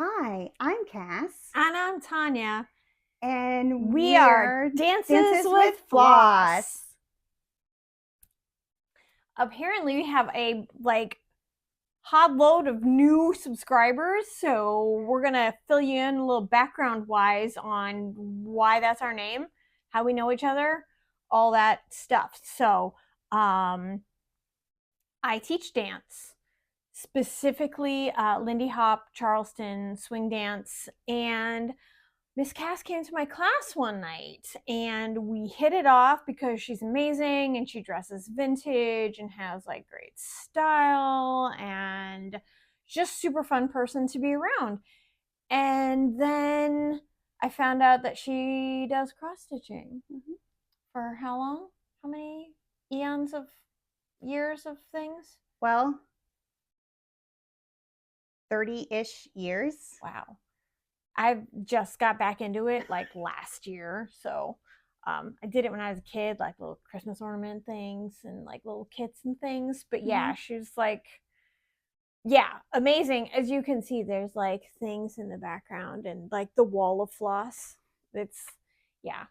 Hi, I'm Cass. And I'm Tonia. And we are Dances with Floss. Apparently we have a hot load of new subscribers, so we're gonna fill you in a little background wise on why that's our name, how we know each other, all that stuff. So I teach dance, specifically Lindy Hop, Charleston, swing dance, and Miss Cass came to my class one night and we hit it off because she's amazing and she dresses vintage and has like great style and just super fun person to be around. And then I found out that she does cross stitching. For how long? How many eons of years of things? Well, 30-ish years. Wow. I just got back into it like last year. So I did it when I was a kid, like little Christmas ornament things and like little kits and things. But yeah, she's like, yeah, amazing. As you can see, there's like things in the background and like the wall of floss. It's, yeah.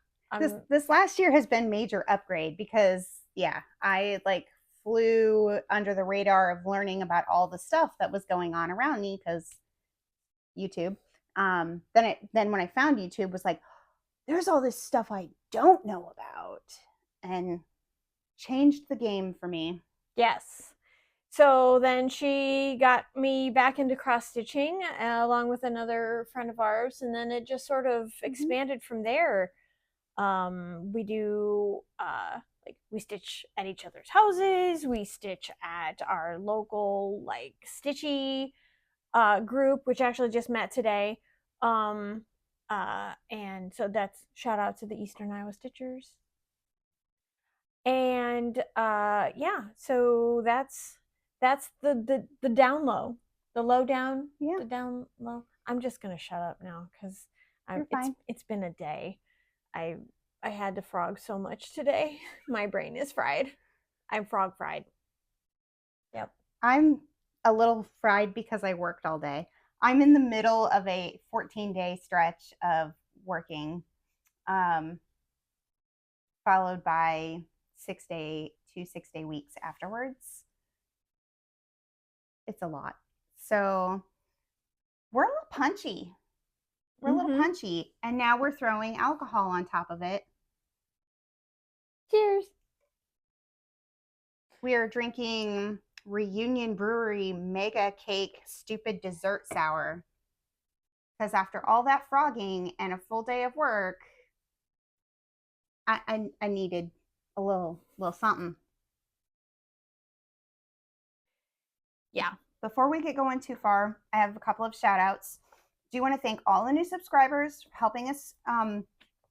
This last year has been major upgrade because, yeah, I like flew under the radar of learning about all the stuff that was going on around me because YouTube. Then when I found YouTube, was like, there's all this stuff I don't know about, and changed the game for me. Yes. So then she got me back into cross stitching along with another friend of ours, and then it just sort of expanded from there. We do like we stitch at each other's houses. We stitch at our local like stitchy group, which actually just met today. And so that's shout out to the Eastern Iowa Stitchers. And yeah, so that's the down low, the low down, the down low. I'm just gonna shut up now because it's been a day. I had to frog so much today. My brain is fried. I'm frog fried. Yep. I'm a little fried because I worked all day. I'm in the middle of a 14-day stretch of working, followed by 6-day weeks afterwards. It's a lot. So we're a little punchy. We're a little punchy. And now we're throwing alcohol on top of it. Cheers. We are drinking Reunion Brewery Mega Cake Stupid Dessert Sour. Because after all that frogging and a full day of work, I needed a little something. Yeah. Before we get going too far, I have a couple of shout outs. Do want to thank all the new subscribers for helping us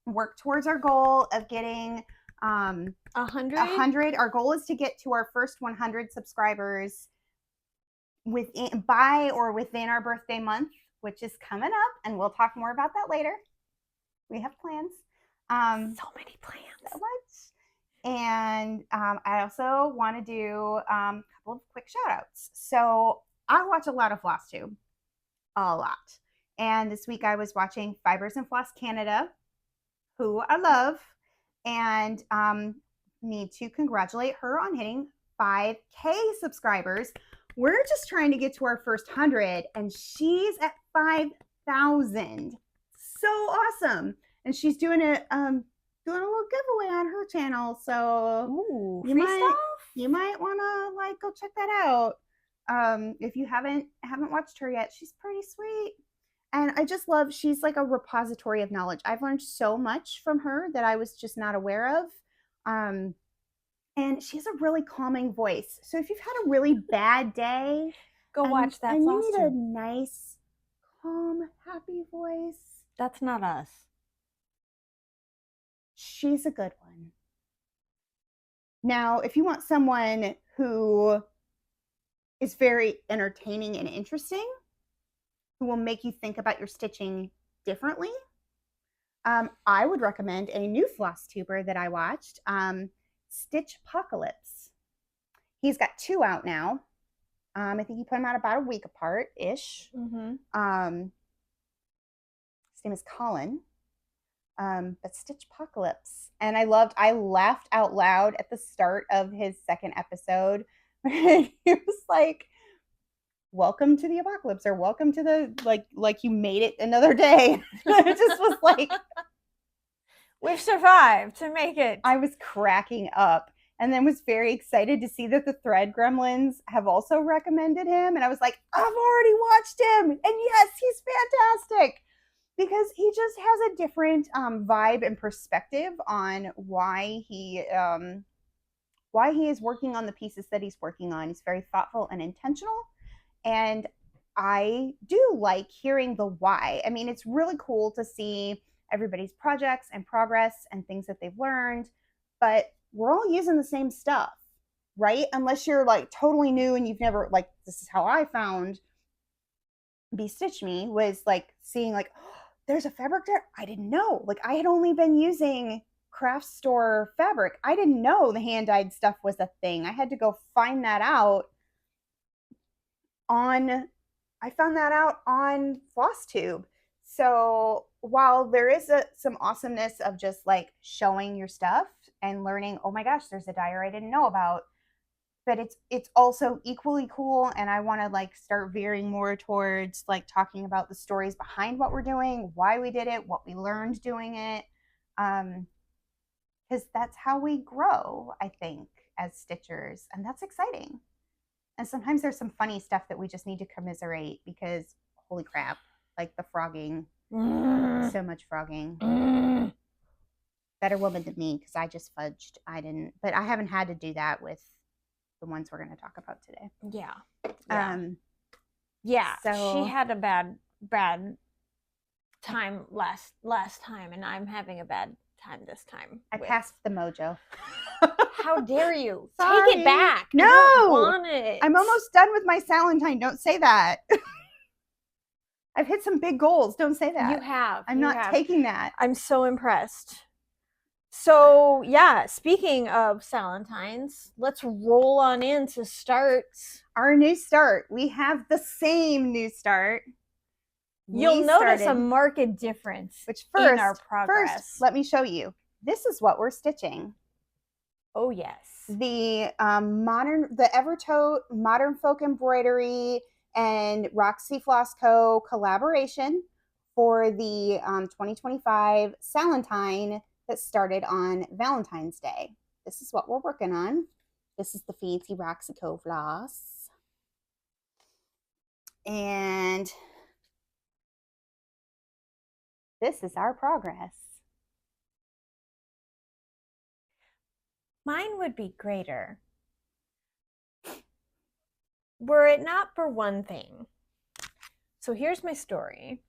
work towards our goal of getting 100. Our goal is to get to our first 100 subscribers by or within our birthday month, which is coming up, and we'll talk more about that later. We have plans. So many plans. And I also want to do a couple of quick shout outs. So I watch a lot of Flosstube, a lot. And this week I was watching Fibers and Floss Canada, who I love, and need to congratulate her on hitting 5K subscribers. We're just trying to get to our first 100, and she's at 5,000. So awesome! And she's doing a little giveaway on her channel, so you might want to like go check that out. If you haven't watched her yet, she's pretty sweet. And I just love, she's like a repository of knowledge. I've learned so much from her that I was just not aware of. And she has a really calming voice. So if you've had a really bad day, go watch that. And you need a nice, calm, happy voice. That's not us. She's a good one. Now, if you want someone who is very entertaining and interesting, who will make you think about your stitching differently, I would recommend a new Flosstuber that I watched, Stitchpocalypse. He's got 2 out now. I think he put them out about a week apart-ish. name is Colin. But StitchPocalypse. And I laughed out loud at the start of his second episode. He was like, welcome to the apocalypse, or welcome to the, like you made it another day. It just was like, we've survived to make it. I was cracking up, and then was very excited to see that the Thread Gremlins have also recommended him. And I was like, I've already watched him, and yes, he's fantastic, because he just has a different vibe and perspective on why he is working on the pieces that he's working on. He's very thoughtful and intentional, and I do like hearing the why. I mean, it's really cool to see everybody's projects and progress and things that they've learned, but we're all using the same stuff, right? Unless you're like totally new and you've never, like, this is how I found BeStitchMe, was like seeing like, oh, there's a fabric there I didn't know. Like, I had only been using craft store fabric. I didn't know the hand dyed stuff was a thing. I had to go find that out on Flosstube. So while there is some awesomeness of just like showing your stuff and learning, oh my gosh, there's a dyer I didn't know about, but it's also equally cool, and I want to like start veering more towards like talking about the stories behind what we're doing, why we did it, what we learned doing it, because that's how we grow, I think, as stitchers, and that's exciting. And sometimes there's some funny stuff that we just need to commiserate, because holy crap, like the frogging, so much frogging. Better woman than me, because I just fudged. I didn't, but I haven't had to do that with the ones we're going to talk about today. Yeah. So she had a bad time last time, and I'm having a bad time this time. I passed the mojo. How dare you? Sorry. Take it back. No, I don't want it. I'm almost done with my Salentine. Don't say that. I've hit some big goals. Don't say that. You have. I'm not taking that. I'm so impressed. So yeah, speaking of Salentines, let's roll on into starts. Our new start. We have the same new start. You'll notice a marked difference in our progress. First, let me show you. This is what we're stitching. Oh yes. The Evertote Modern Folk Embroidery and Roxy Floss Co collaboration for the 2025 Salentine that started on Valentine's Day. This is what we're working on. This is the fancy Roxy Co floss. And this is our progress. Mine would be greater, were it not for one thing. So here's my story.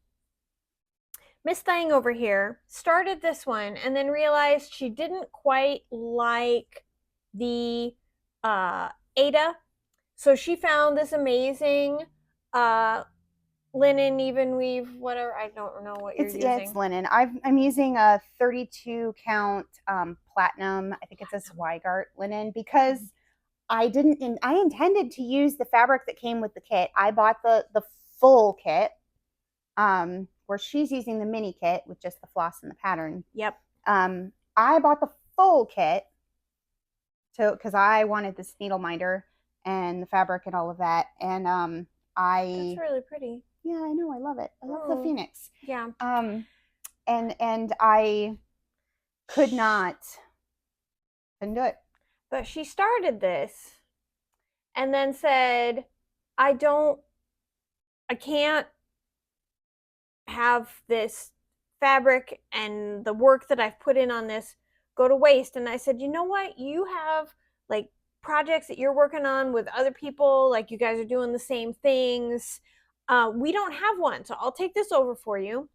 Miss Thang over here started this one and then realized she didn't quite like the Aida. So she found this amazing linen even weave, whatever. I don't know what you're using. Yeah, it's linen. I'm using a 32 count platinum. I think it's a Zweigart linen, because I intended to use the fabric that came with the kit. I bought the full kit, where she's using the mini kit with just the floss and the pattern. Yep. I bought the full kit because I wanted this needle minder and the fabric and all of that. And that's really pretty. Yeah, I know. I love it. I love the Phoenix. Yeah. And I couldn't do it. But she started this and then said, I can't have this fabric and the work that I've put in on this go to waste. And I said, you know what? You have like projects that you're working on with other people, like you guys are doing the same things. We don't have one, so I'll take this over for you.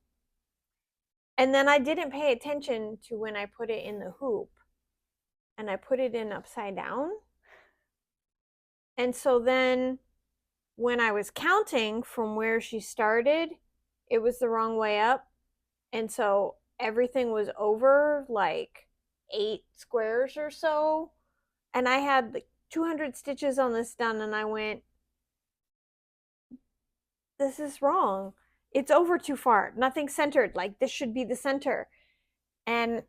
And then I didn't pay attention to when I put it in the hoop, and I put it in upside down. And so then when I was counting from where she started, it was the wrong way up. And so everything was over like 8 squares or so. And I had like 200 stitches on this done, and I went, this is wrong. it's over too far. Nothing's centered. Like this should be the center. And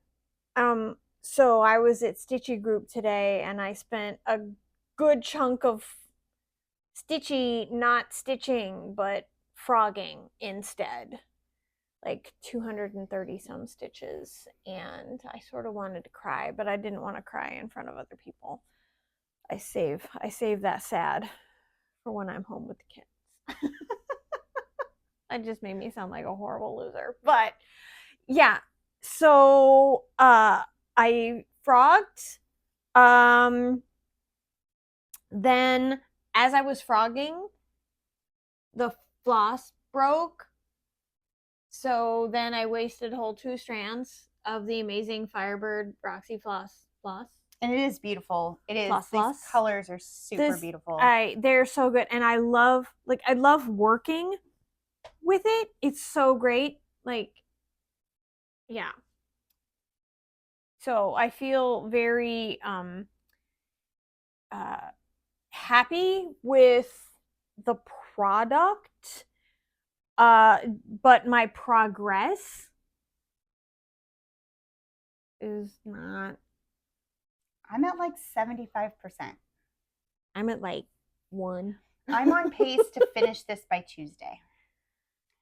so I was at Stitchy Group today and I spent a good chunk of Stitchy not stitching but frogging instead. Like 230 some stitches, and I sort of wanted to cry, but I didn't want to cry in front of other people. I save that sad for when I'm home with the kids. That just made me sound like a horrible loser. But yeah, so I frogged. Then as I was frogging, the floss broke. So then I wasted whole 2 strands of the amazing Firebird Roxy Floss. And it is beautiful. It is. Floss. These colors are super beautiful. They're so good. And I love working with it. It's so great. Like, yeah. So I feel very happy with the product. But my progress is not. I'm at like 75%. I'm at like 1. I'm on pace to finish this by Tuesday.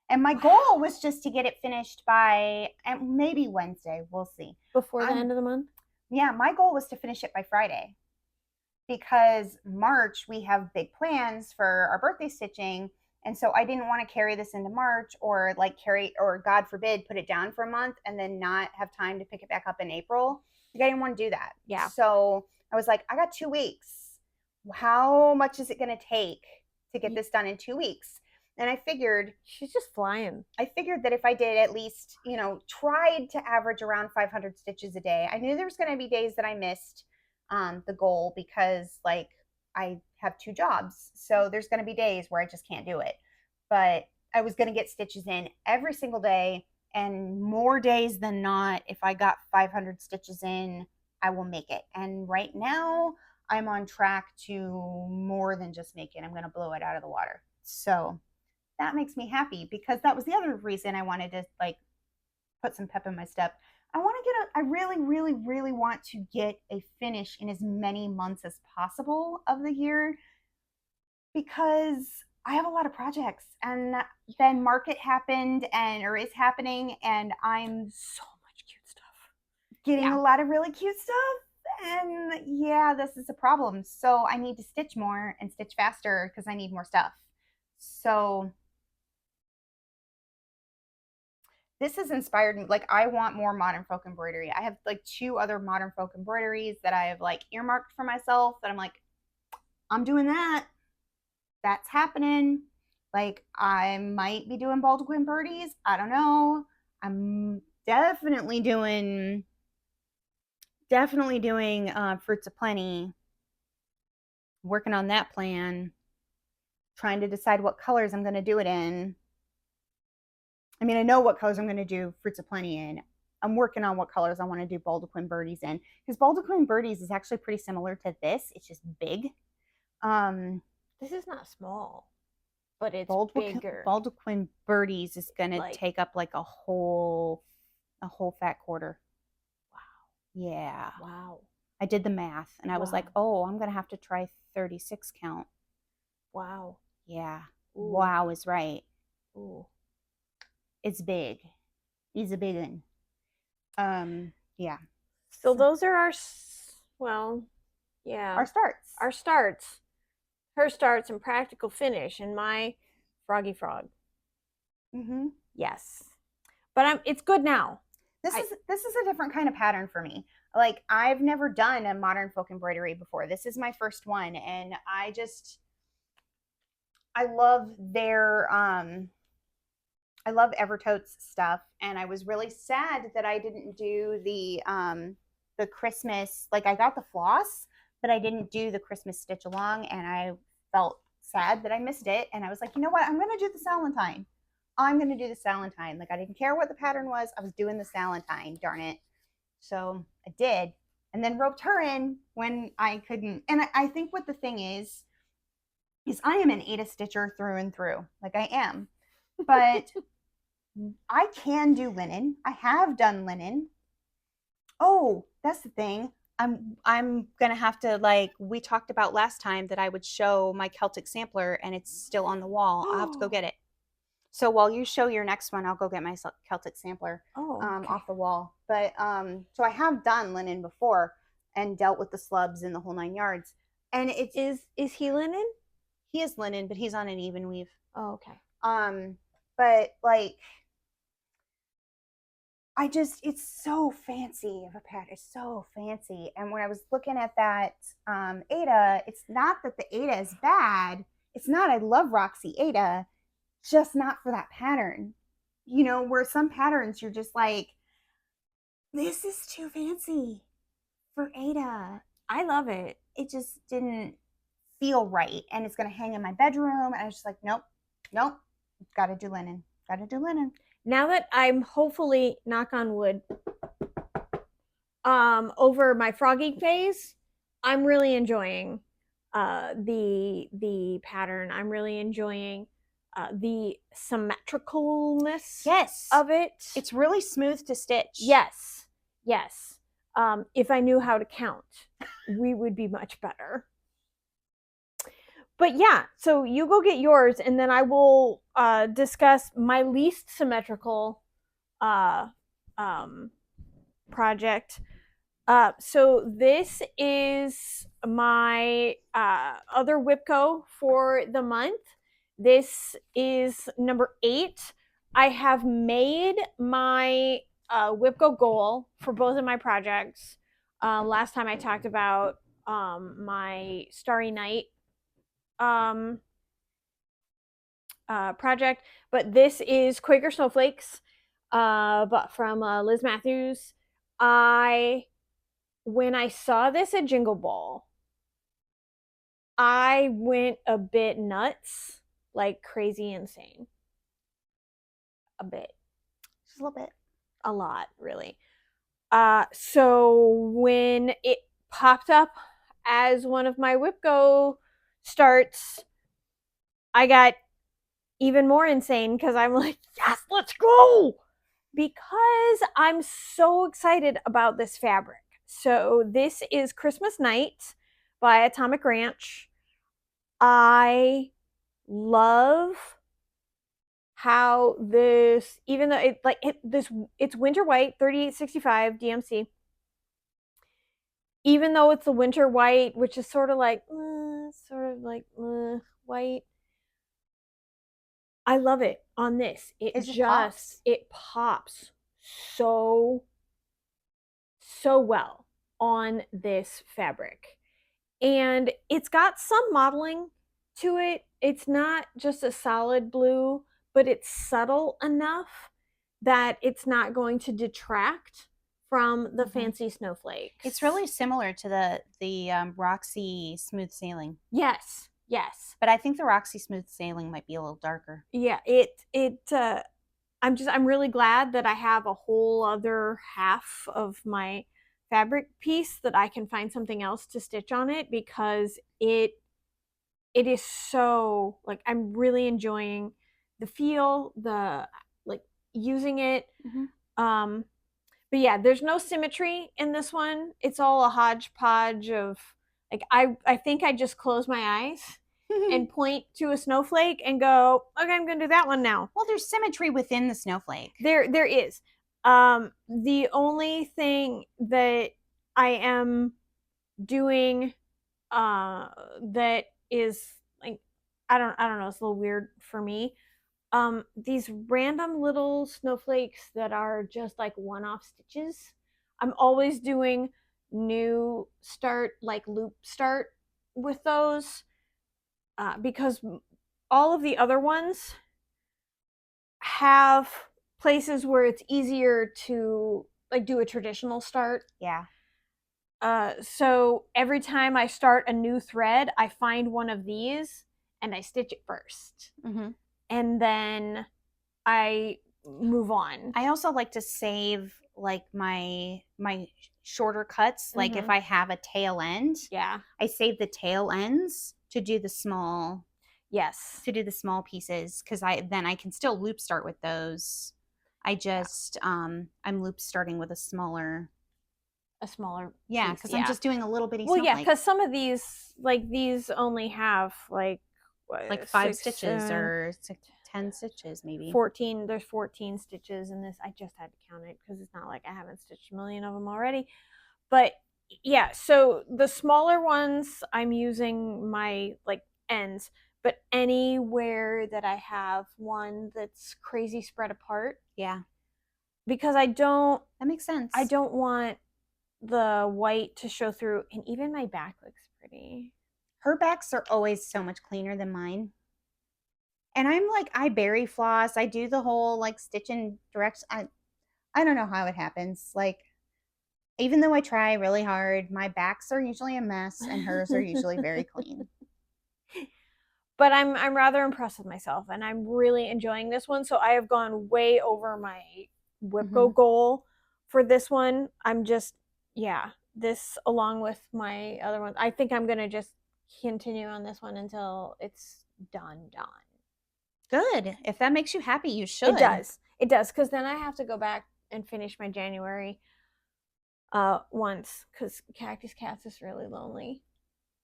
And my goal was just to get it finished by maybe Wednesday. We'll see. Before the end of the month? Yeah, my goal was to finish it by Friday. Because March, we have big plans for our birthday stitching. And so I didn't want to carry this into March or God forbid, put it down for a month and then not have time to pick it back up in April. Like, I didn't want to do that. Yeah. So I was like, I got 2 weeks. How much is it going to take to get this done in 2 weeks? And I figured. She's just flying. I figured that if I did at least, tried to average around 500 stitches a day. I knew there was going to be days that I missed the goal because like I have 2 jobs. So there's going to be days where I just can't do it. But I was going to get stitches in every single day, and more days than not, if I got 500 stitches in, I will make it. And right now I'm on track to more than just make it. I'm going to blow it out of the water. So that makes me happy because that was the other reason I wanted to like put some pep in my step. I really, really, really want to get a finish in as many months as possible of the year because I have a lot of projects, and then market happened or is happening, and I'm so much cute stuff. Getting a lot of really cute stuff. And yeah, this is a problem. So I need to stitch more and stitch faster because I need more stuff. So this has inspired me. Like, I want more Modern Folk Embroidery. I have like 2 other Modern Folk Embroideries that I have like earmarked for myself that I'm like, I'm doing that. That's happening. Like, I might be doing Baldequin birdies. I don't know. I'm definitely doing Fruits of Plenty. Working on that plan. Trying to decide what colors I'm going to do it in. I mean, I know what colors I'm going to do Fruits of Plenty in. I'm working on what colors I want to do Baldequin birdies in. Because Baldequin birdies is actually pretty similar to this. It's just big. This is not small, but it's bigger. Baldequin birdies is going to take up like a whole fat quarter. Wow. Yeah. Wow. I did the math and I was like, oh, I'm going to have to try 36 count. Wow. Yeah. Ooh. Wow is right. Ooh. It's big. He's a big one. Yeah. So those are our starts. Our starts. Her starts and practical finish, and my Froggy Frog. Mm-hmm. Yes. But it's good now. This is a different kind of pattern for me. Like, I've never done a Modern Folk Embroidery before. This is my first one, and I love their I love Evertote's stuff, and I was really sad that I didn't do the Christmas, like I got the floss, but I didn't do the Christmas stitch along, and I felt sad that I missed it. And I was like, you know what? I'm going to do the Salentine. I'm going to do the Salentine. Like, I didn't care what the pattern was. I was doing the Salentine, darn it. So I did, and then roped her in when I couldn't. And I think what the thing is I am an Aida stitcher through and through. Like, I am. but I can do linen. I have done linen. Oh, that's the thing. I'm gonna have to, like we talked about last time, that I would show my Celtic sampler, and it's still on the wall. I'll have to go get it. So while you show your next one, I'll go get my Celtic sampler off the wall. But so I have done linen before and dealt with the slubs and the whole 9 yards. And it's is he linen? He is linen, but he's on an even weave. Oh, okay. But like, it's so fancy of a pattern. It's so fancy. And when I was looking at that Aida, it's not that the Aida is bad. It's not, I love Roxy Aida, just not for that pattern. You know, where some patterns you're just like, this is too fancy for Aida. I love it. It just didn't feel right. And it's going to hang in my bedroom. And I was just like, nope, got to do linen. Now that I'm hopefully, knock on wood, over my frogging phase, I'm really enjoying the pattern. I'm really enjoying the symmetricalness of it. It's really smooth to stitch. Yes. If I knew how to count, we would be much better. But yeah, so you go get yours, and then I will discuss my least symmetrical project. So this is my other WIPGO for the month. This is number 8. I have made my WIPGO goal for both of my projects. Last time I talked about my Starry Night project, but this is Quaker Snowflakes, but from Liz Matthews. When I saw this at Jingle Ball, I went a bit nuts, like crazy insane. A bit. Just a little bit. A lot, really. So when it popped up as one of my WIPGO starts, I got even more insane because I'm like, yes, let's go! Because I'm so excited about this fabric. So this is Christmas Night by Atomic Ranch. I love how this, even though it's winter white, 3865 DMC. Even though it's the winter white, which is sort of like white, I love it on this. It pops so well on this fabric. And it's got some modeling to it. It's not just a solid blue, but it's subtle enough that it's not going to detract from the fancy snowflakes. It's really similar to the Roxy Smooth Sailing. Yes. But I think the Roxy Smooth Sailing might be a little darker. Yeah, I'm really glad that I have a whole other half of my fabric piece that I can find something else to stitch on it, because it is so, like, I'm really enjoying the feel, the like using it. But yeah, there's no symmetry in this one. It's all a hodgepodge of, like, I think I just close my eyes and point to a snowflake and go, okay, I'm gonna do that one now. Well, there's symmetry within the snowflake. There is. The only thing that I am doing that is, like, I don't know, it's a little weird for me. These random little snowflakes that are just like one-off stitches. I'm always doing new start, like loop start with those, because all of the other ones have places where it's easier to, like, do a traditional start. Yeah. So every time I start a new thread, I find one of these and I stitch it first. And then I move on. I also like to save, like, my shorter cuts. Like, if I have a tail end, yeah, I save the tail ends to do the small. Yes. to do the small pieces, because then I can still loop start with those. I just I'm loop starting with a smaller piece, because I'm just doing a little bitty well, yeah, snowflake. because some of these, like these, only have like Like 5 6, stitches 7, or 10 stitches maybe. 14. There's 14 stitches in this. I just had to count it because it's not like I haven't stitched a million of them already. But yeah, so the smaller ones, I'm using my like ends, but anywhere that I have one that's crazy spread apart, Yeah, because I don't that makes sense. I don't want the white to show through, and even my back looks pretty. Her backs are always so much cleaner than mine. And I'm like, I berry floss. I do the whole like stitching direct. I don't know how it happens. Like, even though I try really hard, my backs are usually a mess and hers are usually very clean. But I'm rather impressed with myself, and I'm really enjoying this one. So I have gone way over my WIPGO goal for this one. I'm just, this along with my other ones. I think I'm gonna just continue on this one until it's done. Good. If that makes you happy, you should. It does. It does, because then I have to go back and finish my January once, because Cactus Cat's is really lonely.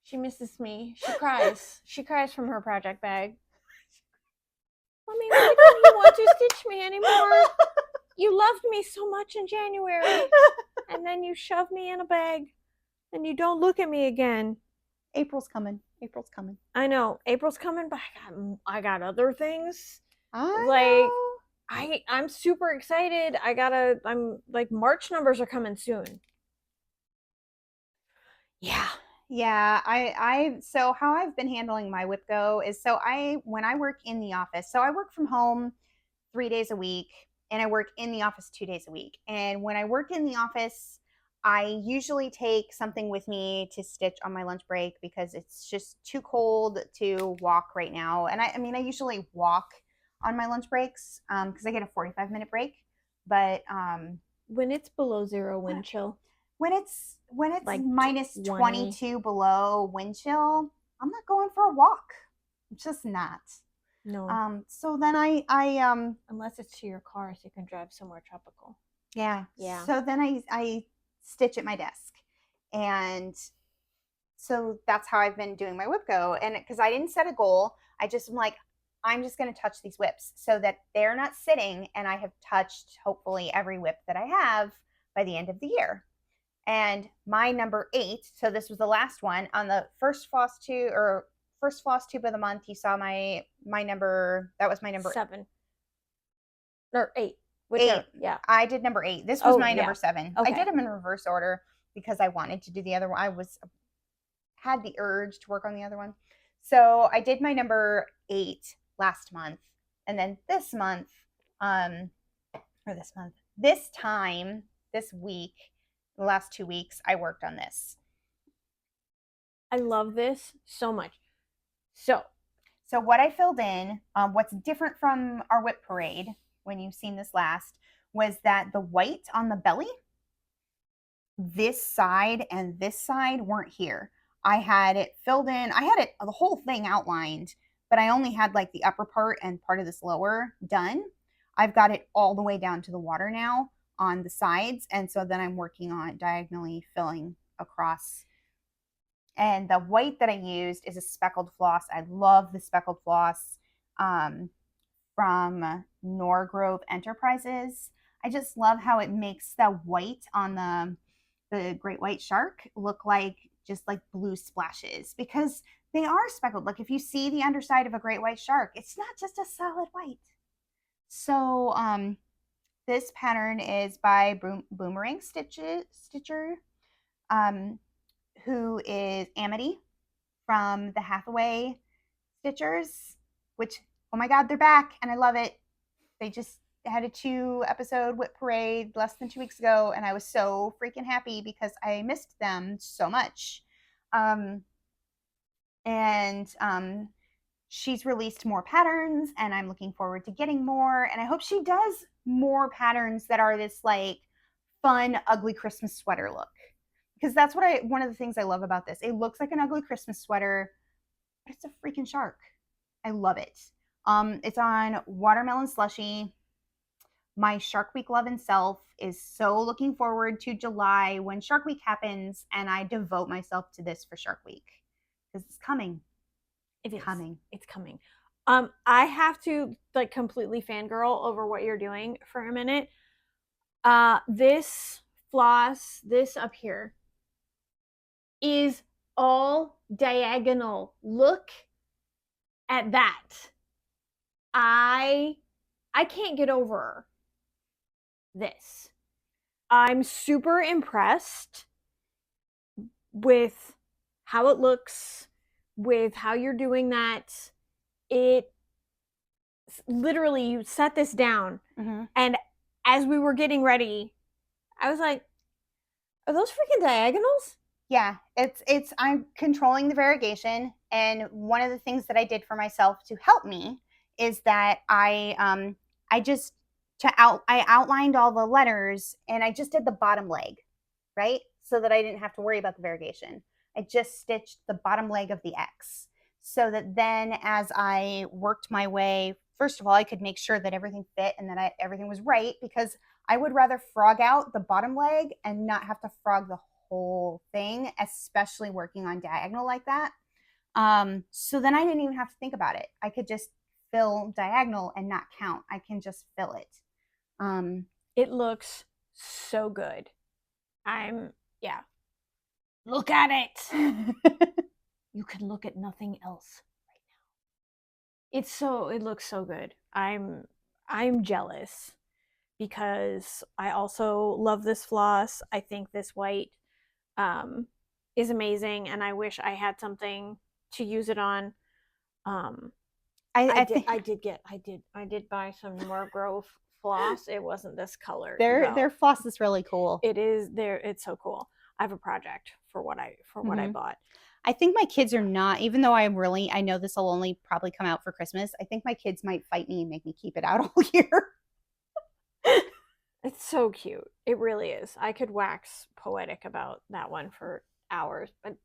She misses me. She cries. She cries from her project bag. Mommy, why don't you want to stitch me anymore? You loved me so much in January, and then you shove me in a bag, and you don't look at me again. April's coming. April's coming. I know April's coming, but I got other things. I'm super excited. I'm like, March numbers are coming soon. Yeah. So how I've been handling my WIPGO is, when I work in the office, so I work from home 3 days a week and I work in the office 2 days a week. And when I work in the office, I usually take something with me to stitch on my lunch break because it's just too cold to walk right now. And I usually walk on my lunch breaks because I get a 45-minute break. But when it's below zero wind chill, when it's like minus 22 below wind chill, I'm not going for a walk. I'm just not. No. So then I unless it's to your car, so you can drive somewhere tropical. Yeah. So then I stitch at my desk, and so that's how I've been doing my WIPGO. And because I didn't set a goal, I just am like, I'm just going to touch these WIPs so that they're not sitting, and I have touched hopefully every WIP that I have by the end of the year. And my number 8, so this was the last one on the first Flosstube of the month. You saw my number. That was my number 7 or 8. 8. Yeah, I did number 8. This was my number 7. Okay. I did them in reverse order because I wanted to do the other one. I had the urge to work on the other one, so I did my number 8 last month, and then this week, the last 2 weeks, I worked on this. I love this so much. So what I filled in, what's different from our WIP parade when you've seen this last, was that the white on the belly, this side and this side weren't here. I had it filled in. I had the whole thing outlined, but I only had like the upper part and part of this lower done. I've got it all the way down to the water now on the sides, and so then I'm working on diagonally filling across. And the white that I used is a speckled floss. I love the speckled floss from Norgrove Enterprises. I just love how it makes the white on the great white shark look like just like blue splashes, because they are speckled. Like if you see the underside of a great white shark, it's not just a solid white. So this pattern is by Boomerang Stitcher, who is Amity from the HathawayStitchers, which, oh my God, they're back and I love it. They just had a 2-episode WIP parade less than 2 weeks ago, and I was so freaking happy because I missed them so much. She's released more patterns, and I'm looking forward to getting more, and I hope she does more patterns that are this like fun, ugly Christmas sweater look, because that's one of the things I love about this. It looks like an ugly Christmas sweater, but it's a freaking shark. I love it. It's on Watermelon Slushie. My Shark Week love and self is so looking forward to July when Shark Week happens, and I devote myself to this for Shark Week because it's coming. It is coming. It's coming. I have to like completely fangirl over what you're doing for a minute. This floss, this up here, is all diagonal. Look at that. I can't get over this. I'm super impressed with how it looks, with how you're doing that. It literally, you set this down, and as we were getting ready, I was like, are those freaking diagonals? Yeah, it's I'm controlling the variegation, and one of the things that I did for myself to help me is that I outlined all the letters, and I just did the bottom leg, right? So that I didn't have to worry about the variegation. I just stitched the bottom leg of the X, so that then as I worked my way, first of all, I could make sure that everything fit and that everything was right, because I would rather frog out the bottom leg and not have to frog the whole thing, especially working on diagonal like that. So then I didn't even have to think about it. I could just fill diagonal and not count. I can just fill it. It looks so good. Yeah. Look at it. You can look at nothing else right now. It looks so good. I'm jealous because I also love this floss. I think this white is amazing, and I wish I had something to use it on. I did buy some Norgrove floss. It wasn't this color. Their floss is really cool. It's so cool. I have a project for what I bought. I think my kids are not, even though I know this will only probably come out for Christmas. I think my kids might fight me and make me keep it out all year. It's so cute. It really is. I could wax poetic about that one for hours, but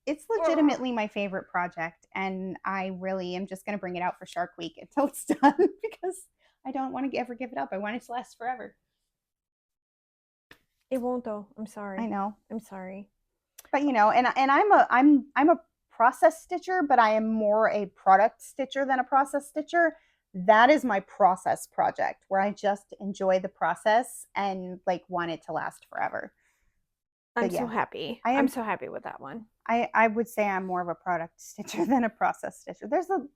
it's legitimately my favorite project, and I really am just going to bring it out for Shark Week until it's done because I don't want to ever give it up. I want it to last forever. It won't though. I'm sorry. I know. I'm sorry. But I'm a process stitcher, but I am more a product stitcher than a process stitcher. That is my process project where I just enjoy the process and like want it to last forever. I'm so happy. I'm so happy with that one. I would say I'm more of a product stitcher than a process stitcher. There's a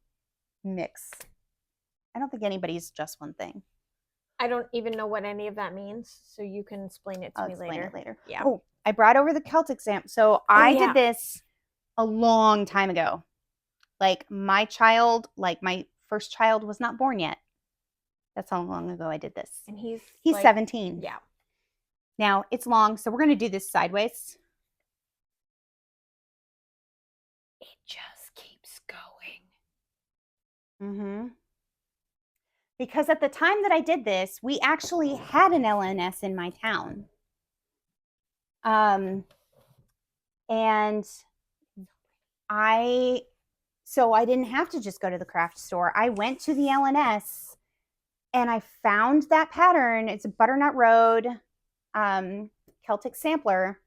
mix. I don't think anybody's just one thing. I don't even know what any of that means, so you can explain it to me later. Explain it later. Yeah. Oh, I brought over the Celtic stamp. So I did this a long time ago. Like my first child was not born yet. That's how long ago I did this. And he's like, 17. Yeah. Now it's long, so we're going to do this sideways. It just keeps going. Because at the time that I did this, we actually had an LNS in my town. And I didn't have to just go to the craft store. I went to the LNS and I found that pattern. It's a Butternut Road Celtic sampler.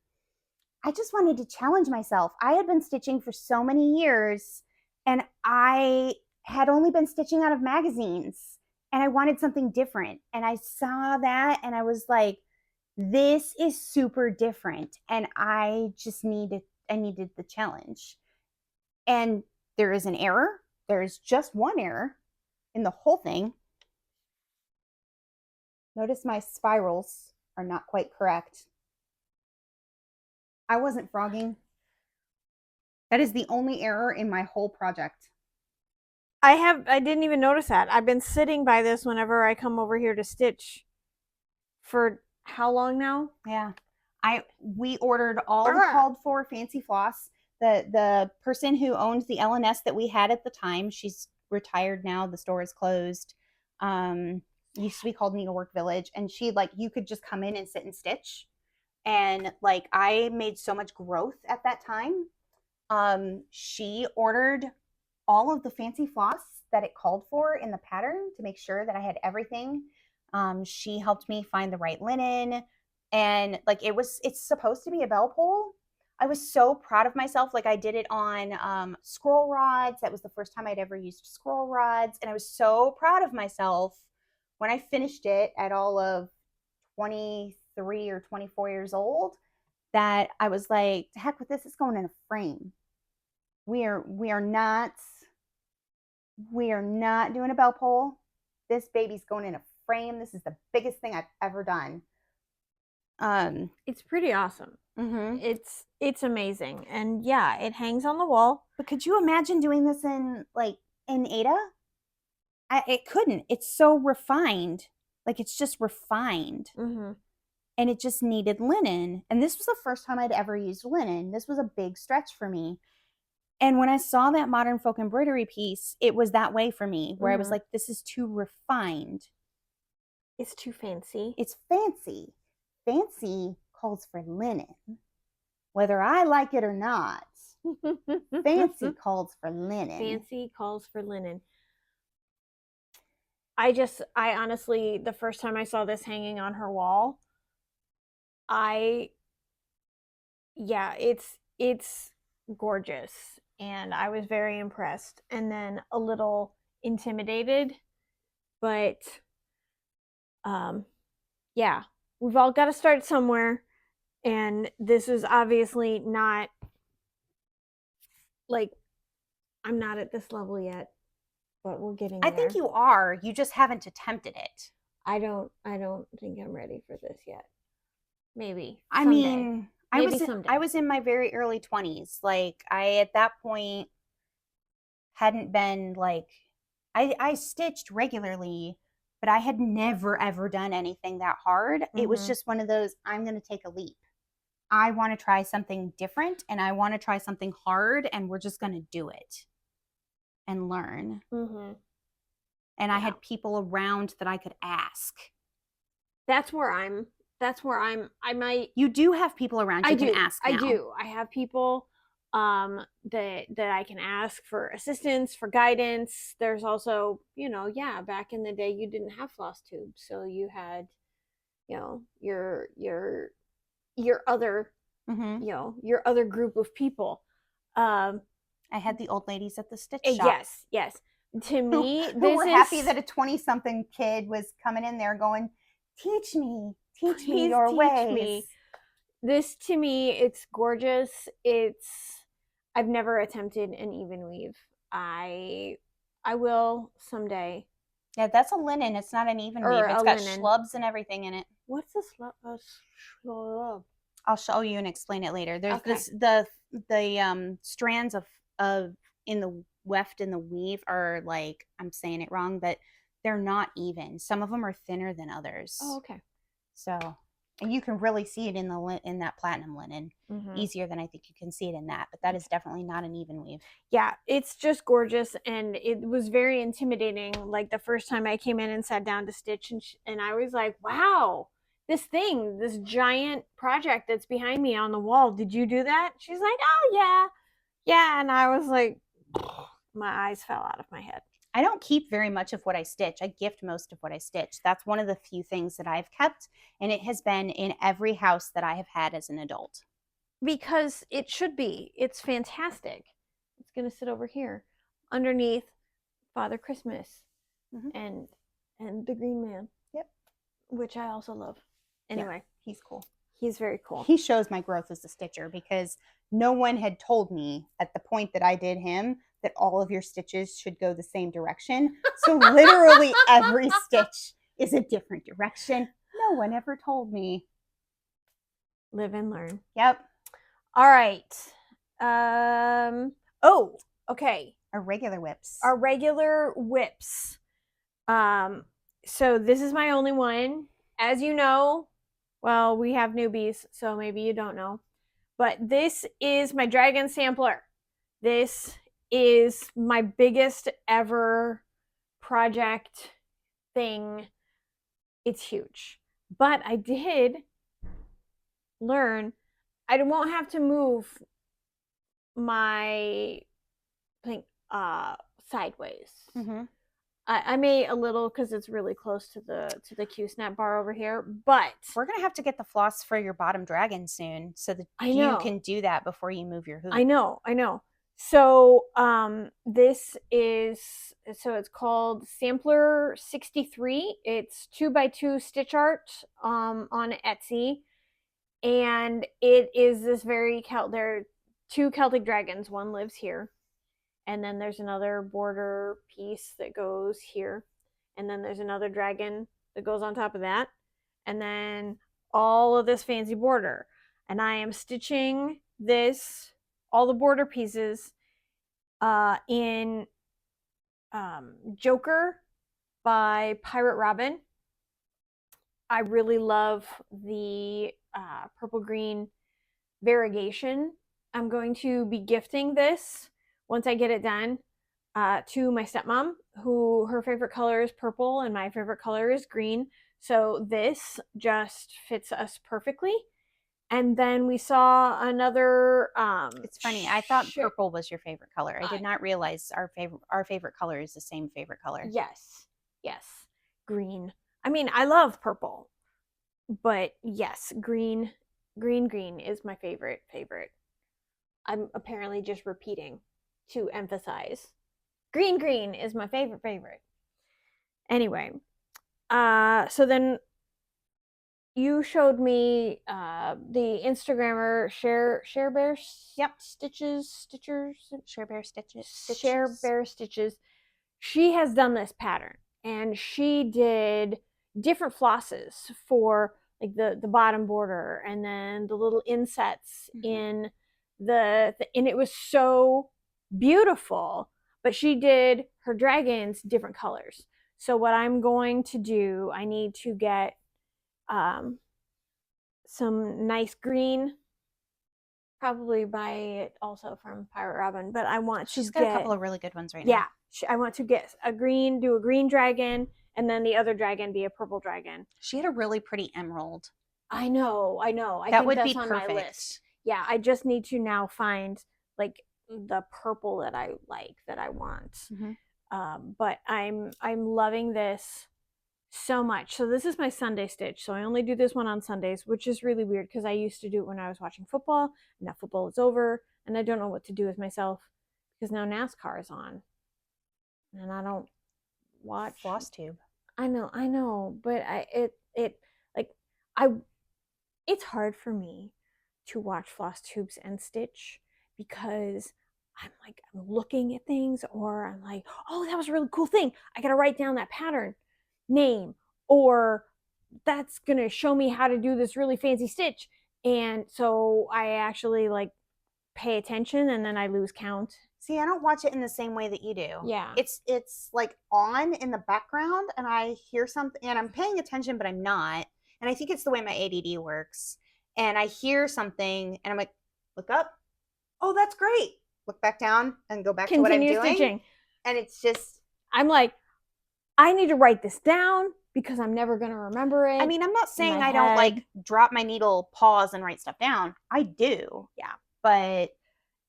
I just wanted to challenge myself. I had been stitching for so many years and I had only been stitching out of magazines and I wanted something different. And I saw that and I was like, this is super different. And I needed the challenge. And there is an error. There is just one error in the whole thing. Notice my spirals are not quite correct. I wasn't frogging. That is the only error in my whole project. I didn't even notice that. I've been sitting by this whenever I come over here to stitch for how long now? Yeah. We ordered all the called for fancy floss. The person who owned the LNS that we had at the time, she's retired now. The store is closed. Used to be called Needlework Village, and she you could just come in and sit and stitch. And I made so much growth at that time. She ordered all of the fancy floss that it called for in the pattern to make sure that I had everything. She helped me find the right linen, and like it's supposed to be a bell pull. I was so proud of myself. Like I did it on scroll rods. That was the first time I'd ever used scroll rods, and I was so proud of myself when I finished it at all of 23 or 24 years old, that I was like, the heck with this, it's going in a frame. We are not doing a bell pull. This baby's going in a frame. This is the biggest thing I've ever done. It's pretty awesome. Mm-hmm. It's amazing, and yeah, it hangs on the wall. But could you imagine doing this in Aida? It couldn't. It's so refined. Like it's just refined. Mm-hmm. And it just needed linen. And this was the first time I'd ever used linen. This was a big stretch for me. And when I saw that Modern Folk Embroidery piece, it was that way for me, where I was like, this is too refined. It's too fancy. It's fancy. Fancy calls for linen. Whether I like it or not, fancy calls for linen. Fancy calls for linen. I honestly, the first time I saw this hanging on her wall, it's gorgeous, and I was very impressed, and then a little intimidated, but yeah, we've all got to start somewhere, and this is obviously not, like, I'm not at this level yet, but we're getting there. I think you are. You just haven't attempted it. I don't think I'm ready for this yet. Maybe. I someday. mean, I was in my very early 20s. Like I, at that point, hadn't been like, I stitched regularly, but I had never, ever done anything that hard. It was just one of those, I'm going to take a leap. I want to try something different, and I want to try something hard, and we're just going to do it and learn. And I had people around that I could ask. That's where I might. You do have people around you can ask now. I do. I have people that I can ask for assistance, for guidance. There's also, back in the day you didn't have Flosstube, so you had, your other, your other group of people. I had the old ladies at the stitch shop. Yes. To me, who were happy that a 20-something kid was coming in there going, teach me your ways. This, to me, it's gorgeous. I've never attempted an even weave. I will someday. Yeah, that's a linen. It's not an even weave. It's got schlubs and everything in it. What's a schlub? I'll show you and explain it later. There's the strands of in the weft and the weave are like, I'm saying it wrong, but they're not even. Some of them are thinner than others. Oh, okay. So, and you can really see it in that platinum linen easier than I think you can see it in that, but that is definitely not an even weave. Yeah, it's just gorgeous, and it was very intimidating. Like the first time I came in and sat down to stitch, and I was like, wow, this giant project that's behind me on the wall, did you do that? She's like, oh yeah, and I was like, my eyes fell out of my head. I don't keep very much of what I stitch. I gift most of what I stitch. That's one of the few things that I've kept, and it has been in every house that I have had as an adult. Because it should be. It's fantastic. It's going to sit over here underneath Father Christmas and the Green Man. Yep. Which I also love. Anyway. Yeah, he's cool. He's very cool. He shows my growth as a stitcher, because no one had told me at the point that I did him that all of your stitches should go the same direction. So literally every stitch is a different direction. No one ever told me. Live and learn. Yep. All right. Oh, okay. Our regular whips. So this is my only one. As you know, well, we have newbies, so maybe you don't know. But this is my dragon sampler. This is my biggest ever project thing. It's huge. But I did learn I won't have to move my sideways. Mm-hmm. I made a little because it's really close to the Q-snap bar over here, but we're gonna have to get the floss for your bottom dragon soon, so that I know. you can do that before you move your hoop. I know. So this is, so it's called Sampler 63. It's 2x2 stitch art on Etsy, and it is this very there are 2 Celtic dragons. One lives here, and then there's another border piece that goes here, and then there's another dragon that goes on top of that, and then all of this fancy border. And I am stitching this, all the border pieces, in Joker by Pirate Robin. I really love the purple green variegation. I'm going to be gifting this once I get it done to my stepmom, who her favorite color is purple and my favorite color is green. So this just fits us perfectly. And then we saw another. It's funny. I thought purple was your favorite color. I did not realize our favorite color is the same favorite color. Yes. Green. I mean, I love purple, but yes, green is my favorite. I'm apparently just repeating to emphasize. Green is my favorite. Anyway, so then you showed me the Instagrammer Share Bear Stitchers. Share Bear Stitches. Share Bear Stitches. She has done this pattern, and she did different flosses for like the bottom border, and then the little insets in and it was so beautiful. But she did her dragons different colors. So what I'm going to do, I need to get some nice green, probably buy it also from Pirate Robin, but I want She's got a couple of really good ones right now. Yeah, I want to get a green dragon, and then the other dragon be a purple dragon. She had a really pretty emerald. I know. I that think would that's be on perfect. my list. Yeah, I just need to now find like the purple that I like, that I want. But I'm loving this so much. So this is my Sunday stitch. So I only do this one on Sundays, which is really weird because I used to do it when I was watching football, and now football is over, and I don't know what to do with myself because now NASCAR is on, and I don't watch Flosstube. I know, but it's hard for me to watch Flosstubes and stitch because I'm looking at things, or I'm like, oh, that was a really cool thing. I gotta write down that pattern name, or that's gonna show me how to do this really fancy stitch. And so I actually pay attention, and then I lose count. See, I don't watch it in the same way that you do. Yeah. It's like on in the background, and I hear something, and I'm paying attention, but I'm not. And I think it's the way my ADD works. And I hear something, and I'm like, look up. Oh, that's great. Look back down and go back to what I'm doing. Continue stitching. And it's just, I'm like, I need to write this down because I'm never going to remember it. I mean, I'm not saying I don't drop my needle, pause, and write stuff down. I do. Yeah. But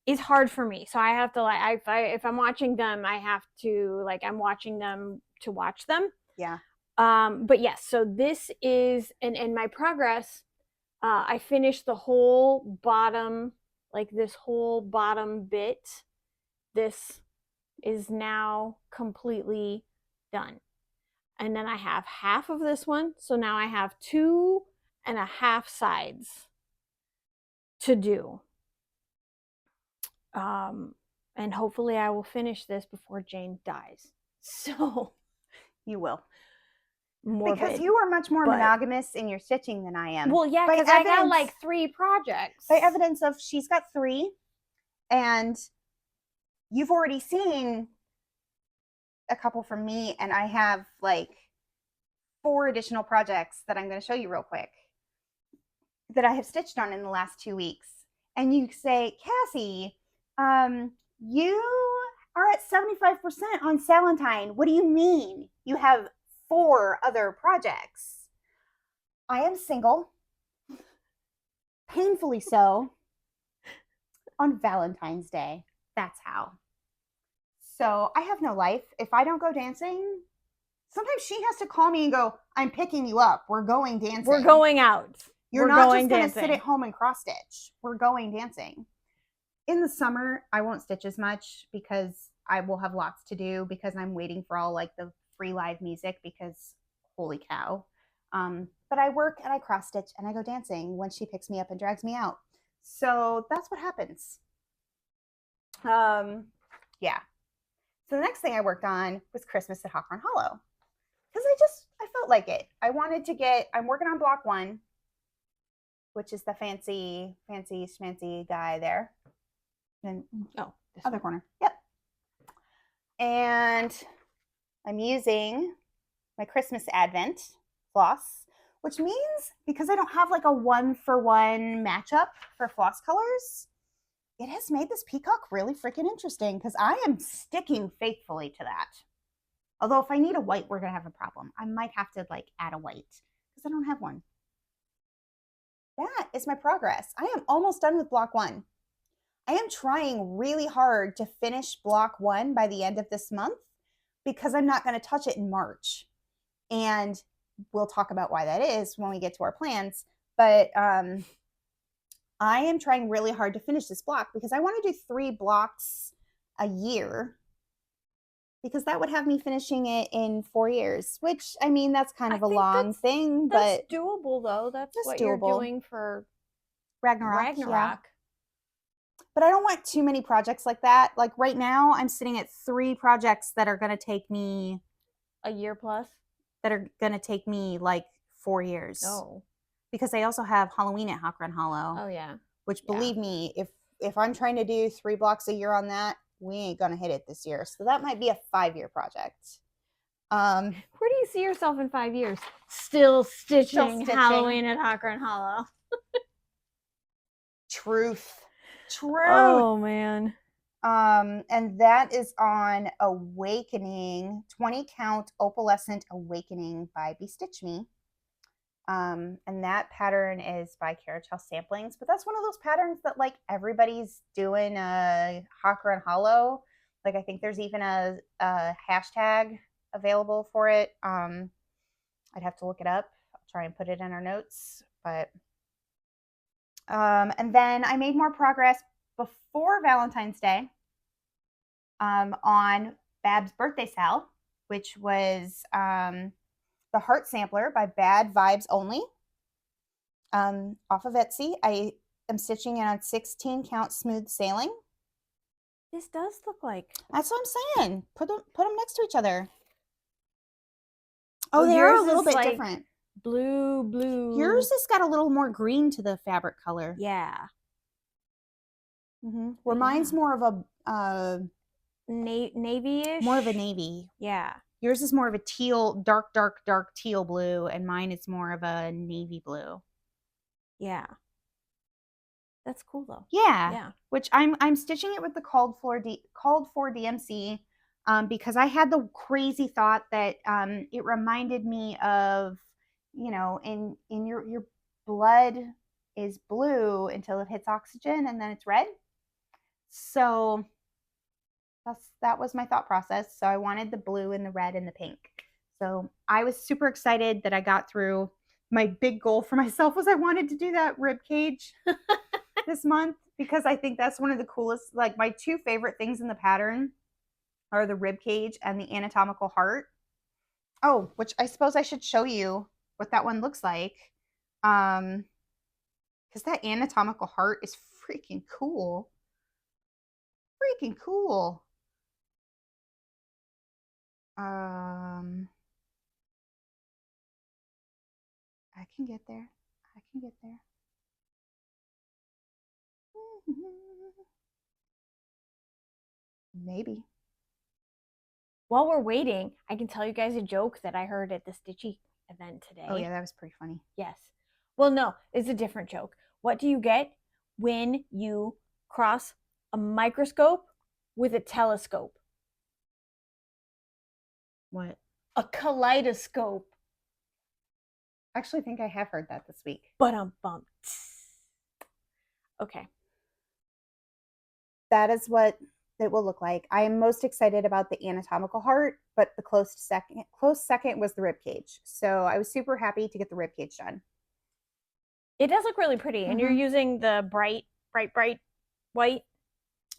it's hard for me. So I have to if I'm watching them, I have to I'm watching them to watch them. Yeah. But yes, so this is in my progress. I finished the whole bottom, this whole bottom bit. This is now completely done. And then I have half of this one. So now I have 2.5 sides to do. And hopefully I will finish this before Jane dies. So you will. Morbid, because you are much more monogamous in your stitching than I am. Well, yeah, because I got 3 projects. By evidence of she's got 3, and you've already seen a couple from me, and I have 4 additional projects that I'm going to show you real quick that I have stitched on in the last 2 weeks. And you say, Cassie, you are at 75% on Salentine. What do you mean? You have 4 other projects. I am single, painfully so, on Valentine's Day. That's how. So I have no life. If I don't go dancing, sometimes she has to call me and go, I'm picking you up. We're going dancing. We're going out. You're We're not going just going to dancing. sit at home and cross stitch. We're going dancing. In the summer, I won't stitch as much because I will have lots to do because I'm waiting for all like the free live music because holy cow. But I work and I cross stitch and I go dancing when she picks me up and drags me out. So that's what happens. Yeah. So the next thing I worked on was Christmas at Hawkrun Hollow because I felt like it. I wanted to I'm working on block 1, which is the fancy schmancy guy there. And this other corner. Yep. And I'm using my Christmas Advent floss, which means because I don't have like a 1-for-1 matchup for floss colors, it has made this peacock really freaking interesting because I am sticking faithfully to that. Although if I need a white, we're going to have a problem. I might have to like add a white because I don't have one. That is my progress. I am almost done with block 1. I am trying really hard to finish block 1 by the end of this month because I'm not going to touch it in March. And we'll talk about why that is when we get to our plans. But I am trying really hard to finish this block because I want to do 3 blocks a year because that would have me finishing it in 4 years, which, I mean, that's kind of a long thing. That's but doable, though. That's what doable. You're doing for Ragnarok. Yeah. But I don't want too many projects like that. Like right now, I'm sitting at 3 projects that are going to take me a year plus. That are going to take me like 4 years. Oh. Because I also have Halloween at Hawkrun Hollow. Oh yeah. Which believe me, if I'm trying to do 3 blocks a year on that, we ain't going to hit it this year. So that might be a 5-year project. Where do you see yourself in 5 years? Still stitching Halloween at Hawkrun Hollow. Truth. Oh man. And that is on Awakening, 20 count Opalescent Awakening by BeStitchMe. And that pattern is by Carriage Samplings, but that's one of those patterns that like everybody's doing Hawkrun Hollow. Like I think there's even a hashtag available for it. I'd have to look it up. I'll try and put it in our notes, but and then I made more progress before Valentine's Day on Bab's birthday sal, which was the Heart Sampler by Bad Vibes Only off of Etsy. I am stitching it on 16 count smooth sailing. This does look like. That's what I'm saying. Put them next to each other. Oh, they are a little bit like different. Blue. Yours has got a little more green to the fabric color. Yeah. Where mine's more of a navy-ish. More of a navy. Yeah. Yours is more of a teal, dark teal blue, and mine is more of a navy blue. Yeah. That's cool though. Yeah. Yeah. Which I'm stitching it with the called for DMC because I had the crazy thought that it reminded me of, you know, in your blood is blue until it hits oxygen and then it's red. So that was my thought process. So I wanted the blue and the red and the pink. So I was super excited that I got through. My big goal for myself was I wanted to do that rib cage this month because I think that's one of the coolest, like my 2 favorite things in the pattern are the rib cage and the anatomical heart. Oh, which I suppose I should show you what that one looks like. Because that anatomical heart is freaking cool. Freaking cool. I can get there. Maybe. While we're waiting, I can tell you guys a joke that I heard at the Stitchy event today. Oh yeah, that was pretty funny. Yes. Well, no, it's a different joke. What do you get when you cross a microscope with a telescope? What? A kaleidoscope. I actually think I have heard that this week. But okay. That is what it will look like. I am most excited about the anatomical heart, but the close second was the rib cage. So I was super happy to get the rib cage done. It does look really pretty, and you're using the bright white.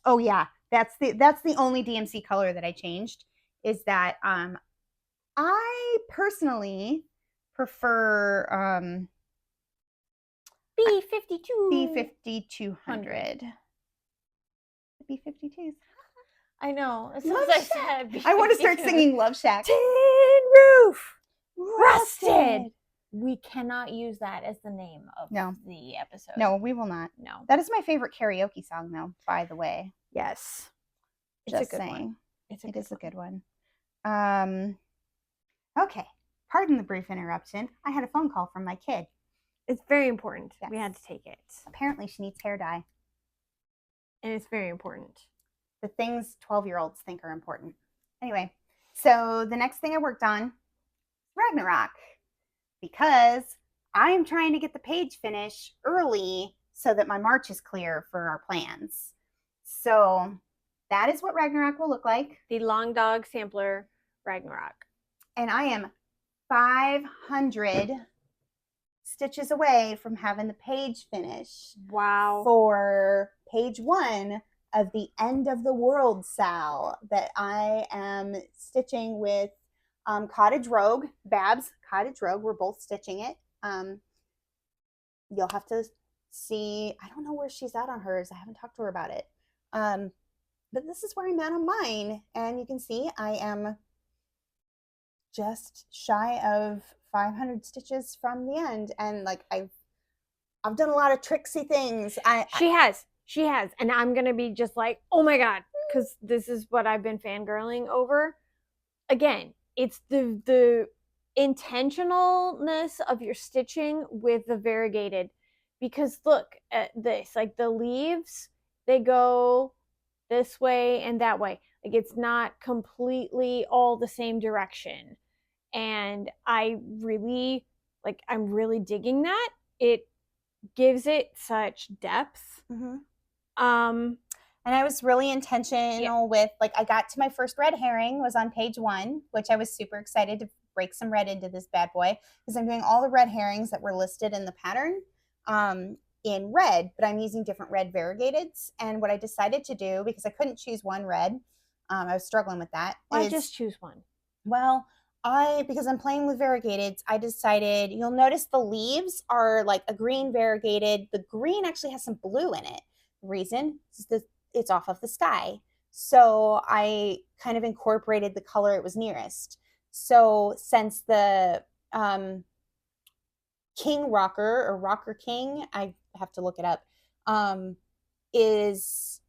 Oh yeah, that's the only DMC color that I changed. Is that I personally prefer B5200. B52s. I know. As soon Love as Shack. I said I want to start singing Love Shack. Tin roof rusted. We cannot use that as the name of the episode. No, we will not. No. That is my favorite karaoke song, though, by the way. Yes. Just saying. It is a good one. Okay. Pardon the brief interruption. I had a phone call from my kid. It's very important. Yes. We had to take it. Apparently, she needs hair dye. And it's very important. The things 12-year-olds think are important. Anyway, so the next thing I worked on, Ragnarok, because I'm trying to get the page finish early so that my March is clear for our plans. So that is what Ragnarok will look like. The Long Dog Sampler Ragnarok. And I am 500 stitches away from having the page finish. Wow. For page 1 of the End of the World Sal that I am stitching with Cottage Rogue, Babs Cottage Rogue. We're both stitching it. You'll have to see. I don't know where she's at on hers. I haven't talked to her about it. But this is where I'm at on mine. And you can see I am just shy of 500 stitches from the end. And like I've done a lot of tricksy things. She has. And I'm going to be just like, oh my God, because this is what I've been fangirling over. Again, it's the intentionalness of your stitching with the variegated. Because look at this, like the leaves, they go this way and that way. Like it's not completely all the same direction. And I'm really digging that. It gives it such depth. Mm-hmm. And I was really intentional with, like, I got to my first red herring was on page 1, which I was super excited to break some red into this bad boy because I'm doing all the red herrings that were listed in the pattern in red, but I'm using different red variegateds. And what I decided to do, because I couldn't choose one red, I was struggling with that. Why just choose one? Well, because I'm playing with variegateds, I decided, you'll notice the leaves are like a green variegated. The green actually has some blue in it. The reason is that it's off of the sky. So I kind of incorporated the color it was nearest. So since the King Rocker or Rocker King, I have to look it up, is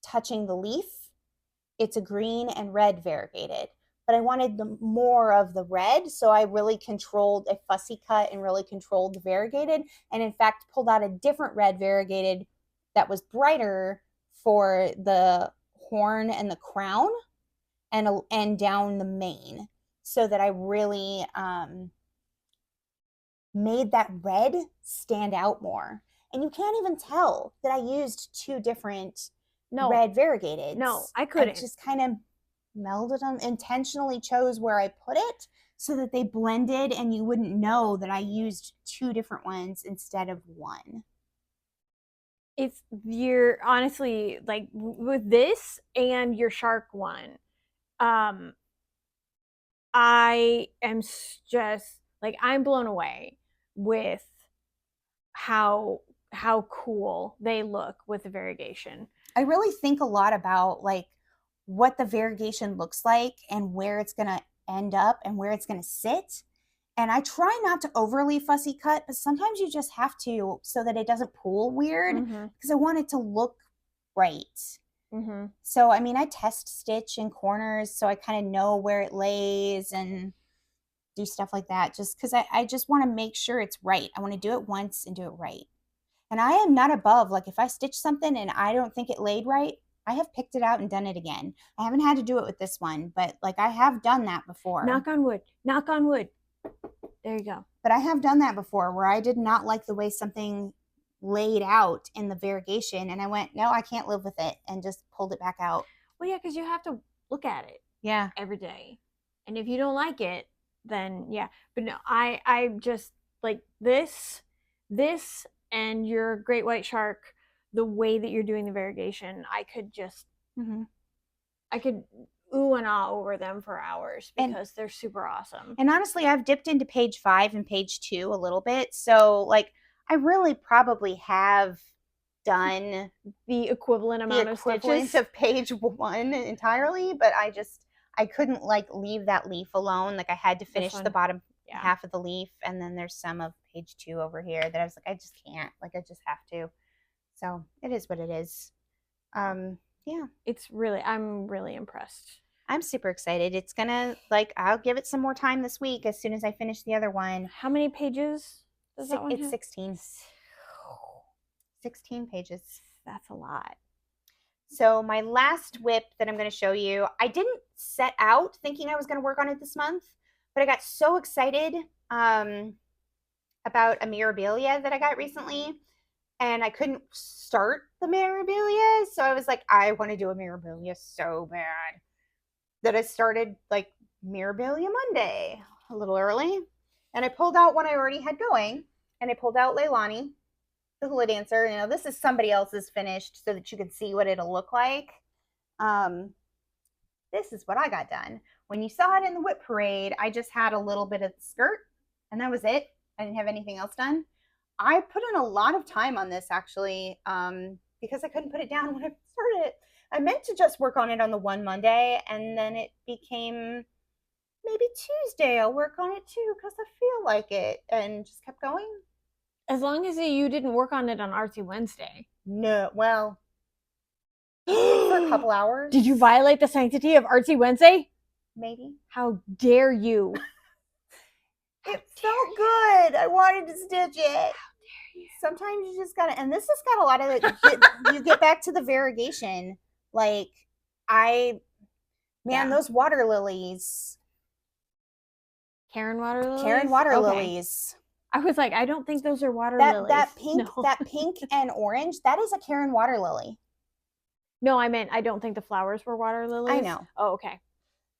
touching the leaf, it's a green and red variegated. But I wanted more of the red, so I really controlled a fussy cut and really controlled the variegated, and in fact pulled out a different red variegated that was brighter for the horn and the crown and down the mane, so that I really made that red stand out more. And you can't even tell that I used 2 different red variegateds. No, I couldn't. I just kind of melded them, intentionally chose where I put it so that they blended and you wouldn't know that I used 2 different ones instead of 1. You're honestly, like with this and your shark one, I am just like, I'm blown away with how cool they look with the variegation. I really think a lot about like what the variegation looks like and where it's going to end up and where it's going to sit. And I try not to overly fussy cut, but sometimes you just have to so that it doesn't pool weird, because I want it to look right. So, I mean, I test stitch in corners so I kind of know where it lays and do stuff like that, just because I just want to make sure it's right. I want to do it once and do it right. And I am not above, like if I stitch something and I don't think it laid right, I have picked it out and done it again. I haven't had to do it with this one, but like I have done that before. Knock on wood. Knock on wood. There you go. But I have done that before where I did not like the way something laid out in the variegation, and I went, no, I can't live with it, and just pulled it back out. Well, yeah, because you have to look at it Yeah. every day. And if you don't like it, then yeah. But no, I just like this and your great white shark, the way that you're doing the variegation, I could just I could ooh and ah over them for hours because they're super awesome. And honestly, I've dipped into page 5 and page 2 a little bit. So like I really probably have done the equivalent amount of stitches of page 1 entirely, but I couldn't like leave that leaf alone. Like I had to finish the bottom half of the leaf, and then there's some of page 2 over here that I was like, I just can't. Like I just have to. So it is what it is. Yeah. I'm really impressed. I'm super excited. It's gonna I'll give it some more time this week as soon as I finish the other one. How many pages does that one have? It's 16. 16 pages. That's a lot. So my last WIP that I'm going to show you, I didn't set out thinking I was going to work on it this month, but I got so excited about a mirabilia that I got recently, and I couldn't start the mirabilia, so I was like, I want to do a mirabilia so bad that I started like mirabilia Monday a little early, and I pulled out one I already had going, and I pulled out Leilani, the hula dancer. You know, this is somebody else's finished so that you can see what it'll look like. This is what I got done. When you saw it in the WIP parade, I just had a little bit of the skirt, and that was it. I didn't have anything else done. I put in a lot of time on this actually, because I couldn't put it down when I started it. I meant to just work on it on the one Monday, and then it became maybe Tuesday I'll work on it too because I feel like it, and just kept going. As long as you didn't work on it on Artsy Wednesday. No, well, for a couple hours. Did you violate the sanctity of Artsy Wednesday? Maybe. How dare you? It felt good. I wanted to stitch it. How dare you? Sometimes you just gotta, and this has got a lot of it. You get back to the variegation. Like, those water lilies. Karen water lilies? Karen water lilies. I was like, I don't think those are water lilies. That pink and orange, that is a Karen water lily. No, I meant I don't think the flowers were water lilies. I know. Oh, okay.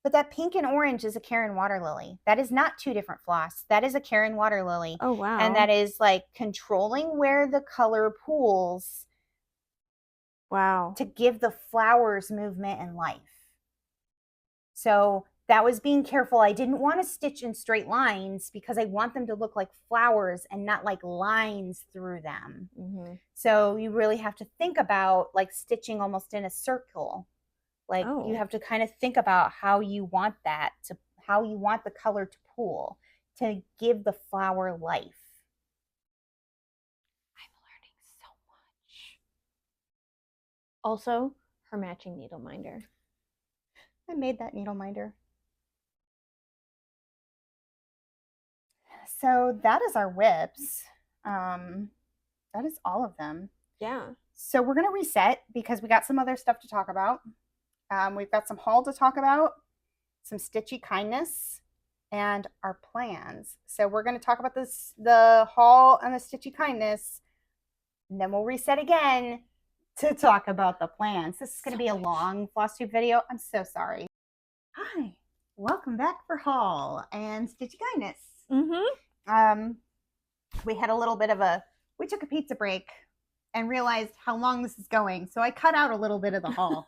But that pink and orange is a Karen water lily. That is not two different floss. That is a Karen water lily. Oh, wow. And that is like controlling where the color pools. Wow. To give the flowers movement and life. So that was being careful. I didn't want to stitch in straight lines because I want them to look like flowers and not like lines through them. Mm-hmm. So you really have to think about like stitching almost in a circle. Like you have to kind of think about how you want how you want the color to pool to give the flower life. I'm learning so much. Also, her matching needle minder. I made that needle minder. So that is our WIPs. That is all of them. Yeah. So we're going to reset because we got some other stuff to talk about. We've got some haul to talk about, some stitchy kindness, and our plans. So we're going to talk about the haul and the stitchy kindness, and then we'll reset again to talk about the plans. This is going to be a long Flosstube video. I'm so sorry. Hi, welcome back for haul and stitchy kindness. Mm-hmm. We had a little bit of we took a pizza break and realized how long this is going, so I cut out a little bit of the haul.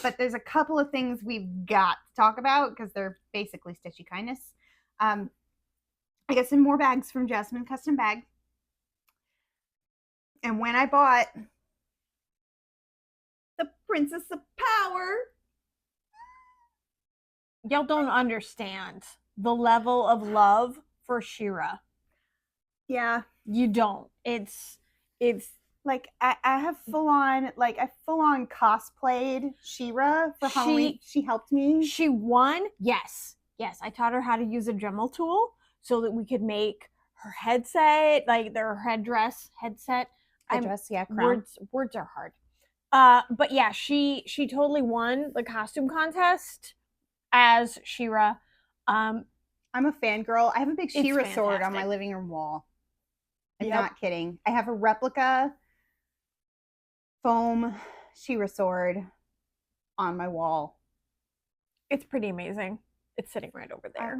But there's a couple of things we've got to talk about because they're basically stitchy kindness. I got some more bags from Jasmine Custom Bag. And when I bought the Princess of Power, y'all don't understand the level of love for She-Ra. Yeah. You don't. It's like I have full on cosplayed She-Ra for Halloween. She helped me. She won. Yes. I taught her how to use a Dremel tool so that we could make her headset, like their headset. Headdress, crown. Words are hard. But yeah, she totally won the costume contest as She-Ra. I'm a fangirl. I have a big She-Ra sword on my living room wall. I'm not kidding. I have a replica foam She-Ra sword on my wall. It's pretty amazing. It's sitting right over there.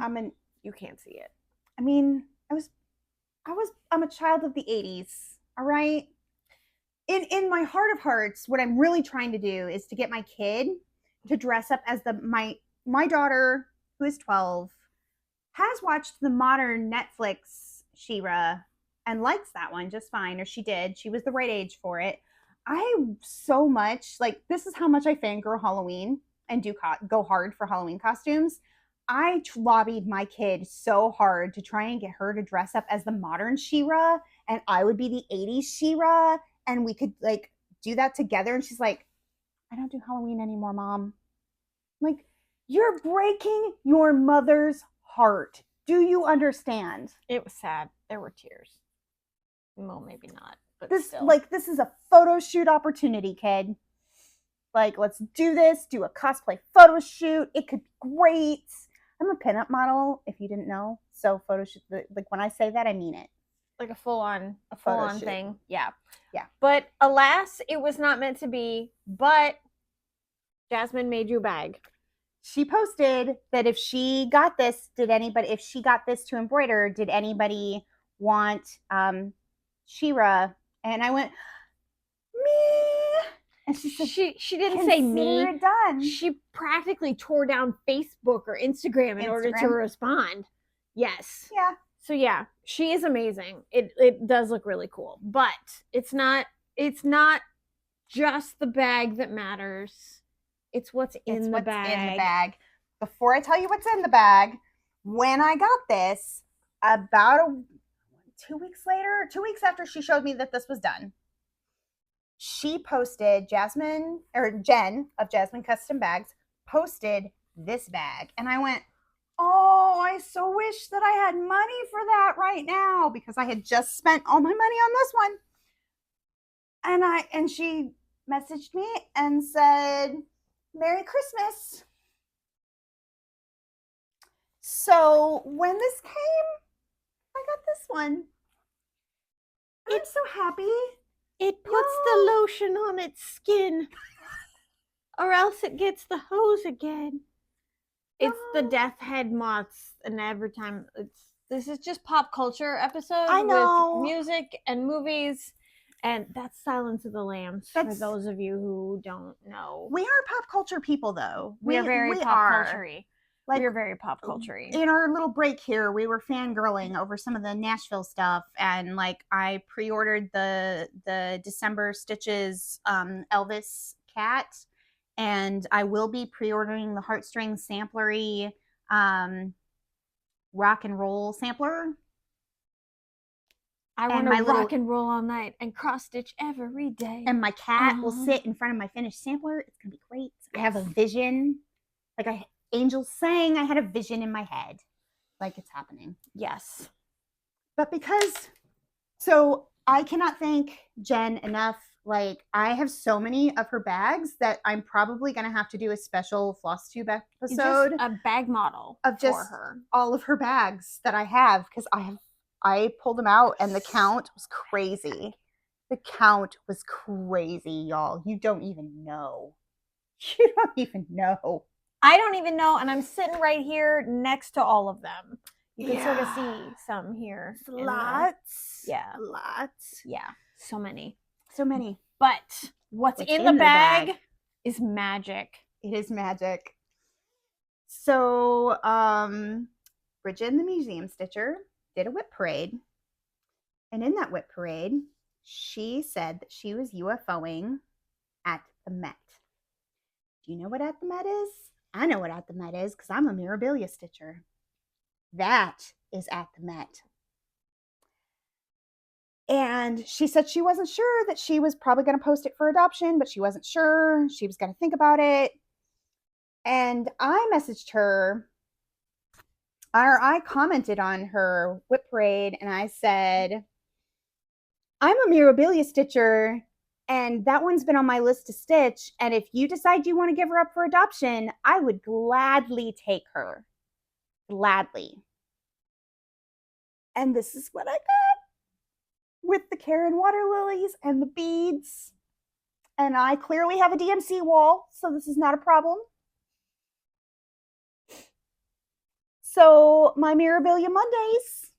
You can't see it. I mean, I'm a child of the 80s, all right? In my heart of hearts, what I'm really trying to do is to get my kid to dress up as my daughter, who is 12, has watched the modern Netflix She-Ra and likes that one just fine, or she did. She was the right age for it. I so much, like, this is how much I fangirl Halloween and do go hard for Halloween costumes. I lobbied my kid so hard to try and get her to dress up as the modern She-Ra, and I would be the 80s She-Ra, and we could, like, do that together. And she's like, I don't do Halloween anymore, Mom. I'm like, you're breaking your mother's heart. Do you understand? It was sad. There were tears. Well, maybe not, but this still. Like, this is a photo shoot opportunity, kid. Like, let's do this. Do a cosplay photo shoot. It could be great. I'm a pinup model, if you didn't know. So photo shoot, like, when I say that, I mean it. Like a full-on shoot. thing. Yeah. Yeah. But alas, it was not meant to be. But Jasmine made you a bag. She posted that if she got this, if she got this to embroider, did anybody want She-Ra? And I went, me. And she said, she didn't say me. It done. She practically tore down Facebook or Instagram in order to respond. Yes. Yeah. So yeah, she is amazing. It does look really cool, but it's not just the bag that matters. It's what's in the bag. Before I tell you what's in the bag, when I got this, about 2 weeks after she showed me that this was done, she posted, Jen of Jasmine Custom Bags posted this bag. And I went, oh, I so wish that I had money for that right now, because I had just spent all my money on this one. And she messaged me and said, Merry Christmas. So when this came, I got this one. I'm so happy. It puts the lotion on its skin, or else it gets the hose again. It's the death head moths, and every time this is just pop culture episode with music and movies, and that's Silence of the Lambs for those of you who don't know. We are pop culture people, though. We are very pop culture-y. Like, we're very pop culture-y. In our little break here, we were fangirling over some of the Nashville stuff, and like I pre-ordered the December Stitches Elvis cat, and I will be pre-ordering the Heartstrings Samplery rock and roll sampler. I want to rock and roll all night and cross stitch every day. And my cat will sit in front of my finished sampler. It's gonna be great. Yes. I have a vision, like Angel sang, I had a vision in my head, like it's happening. Yes. But so I cannot thank Jen enough. Like, I have so many of her bags that I'm probably going to have to do a special Flosstube episode. Just a bag model of just for her. All of her bags that I have, because I pulled them out and the count was crazy. The count was crazy, y'all. You don't even know. You don't even know. I don't even know, and I'm sitting right here next to all of them. You can sort of see some here. Lots. Lots. Yeah. So many. But what's in the bag is magic. It is magic. So, Bridget, the museum stitcher, did a whip parade. And in that whip parade, she said that she was UFOing at the Met. Do you know what at the Met is? I know what at the Met is, because I'm a memorabilia stitcher. That is at the Met. And she said she wasn't sure, that she was probably going to post it for adoption, but she wasn't sure. She was going to think about it. And I messaged her, or I commented on her whip parade, and I said, I'm a memorabilia stitcher, and that one's been on my list to stitch. And if you decide you want to give her up for adoption, I would gladly take her. Gladly. And this is what I got. With the Karen water lilies and the beads And I clearly have a DMC wall, so this is not a problem. So my Mirabilia Mondays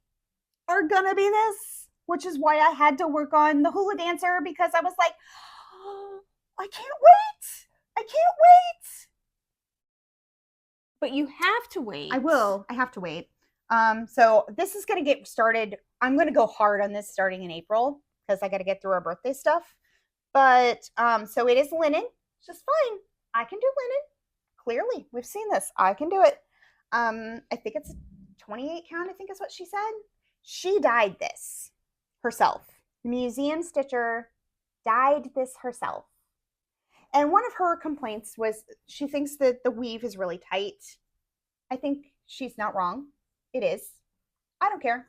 are gonna be this, which is why I had to work on the hula dancer, because I was like, oh, I can't wait. I can't wait. But you have to wait. I will. I have to wait. So this is going to get started. I'm going to go hard on this starting in April because I got to get through our birthday stuff. But so it is linen, just fine. I can do linen. Clearly, we've seen this. I can do it. I think it's 28 count, I think is what she said. She dyed this herself. The museum stitcher dyed this herself. And one of her complaints was she thinks that the weave is really tight. I think she's not wrong. It is. I don't care.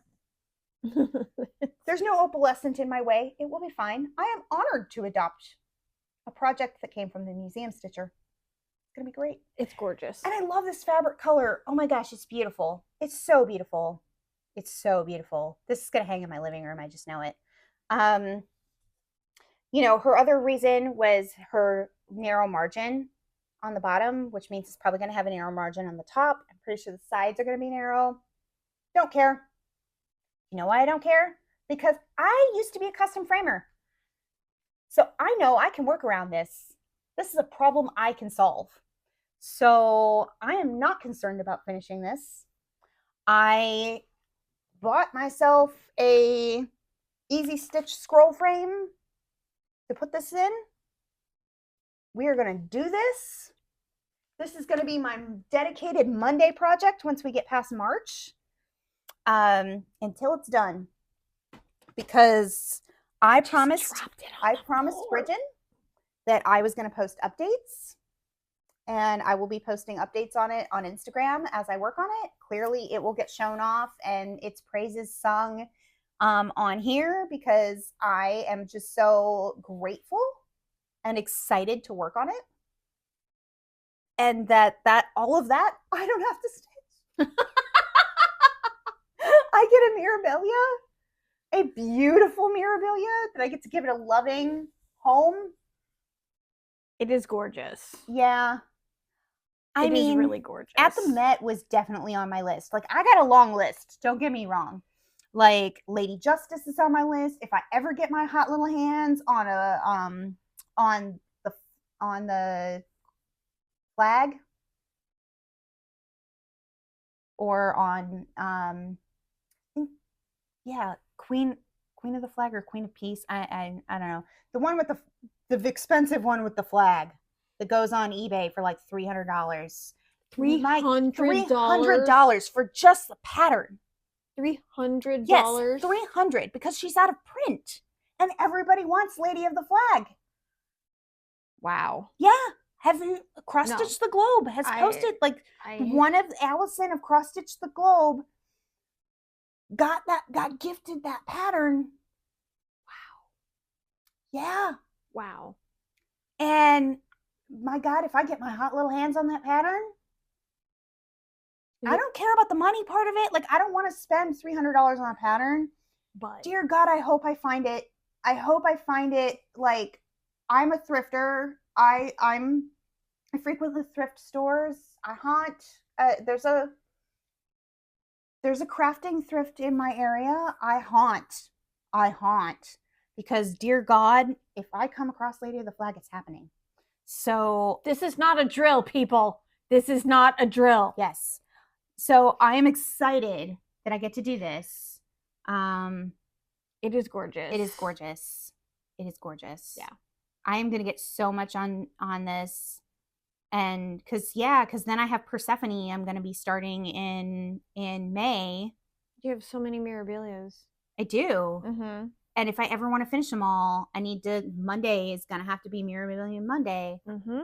There's no opalescent in my way. It will be fine. I am honored to adopt a project that came from the museum stitcher. It's going to be great. It's gorgeous. And I love this fabric color. Oh my gosh, it's beautiful. It's so beautiful. It's so beautiful. This is going to hang in my living room. I just know it. You know, her other reason was her narrow margin on the bottom, which means it's probably going to have a narrow margin on the top. I'm pretty sure the sides are going to be narrow. Don't care. You know why I don't care? Because I used to be a custom framer. So I know I can work around this. This is a problem I can solve. So I am not concerned about finishing this. I bought myself a easy stitch scroll frame to put this in. We are going to do this. This is going to be my dedicated Monday project once we get past March, until it's done. Because I promised Bridget that I was going to post updates, and I will be posting updates on it on Instagram as I work on it. Clearly, it will get shown off and its praises sung on here, because I am just so grateful and excited to work on it. And that all of that, I don't have to stitch. I get a Mirabilia, a beautiful Mirabilia that I get to give it a loving home. It is gorgeous. Yeah. I mean, it is really gorgeous. At the Met was definitely on my list. Like, I got a long list. Don't get me wrong. Like, Lady Justice is on my list. If I ever get my hot little hands on a on the flag, or on Queen of the Flag or Queen of Peace. I don't know. The one with the expensive one with the flag that goes on eBay for like $300. $300 for just the pattern. $300? Yes, $300, because she's out of print and everybody wants Lady of the Flag. Wow. Yeah. Cross Stitch the Globe has posted, like, one of Allison of Cross Stitch the Globe got gifted that pattern. Wow. Yeah. Wow. And my God, if I get my hot little hands on that pattern, I don't care about the money part of it. Like, I don't want to spend $300 on a pattern. But dear God, I hope I find it. I hope I find it. Like, I'm a thrifter. I frequent the thrift stores. I haunt. There's a crafting thrift in my area. I haunt because, dear God, if I come across Lady of the Flag, it's happening. So this is not a drill, people. This is not a drill. Yes. So I am excited that I get to do this. It is gorgeous. It is gorgeous. It is gorgeous. Yeah. I am going to get so much on this. And because then I have Persephone. I'm going to be starting in May. You have so many Mirabilias. I do. Mm-hmm. And if I ever want to finish them all, Monday is going to have to be Mirabilia Monday. Mm-hmm.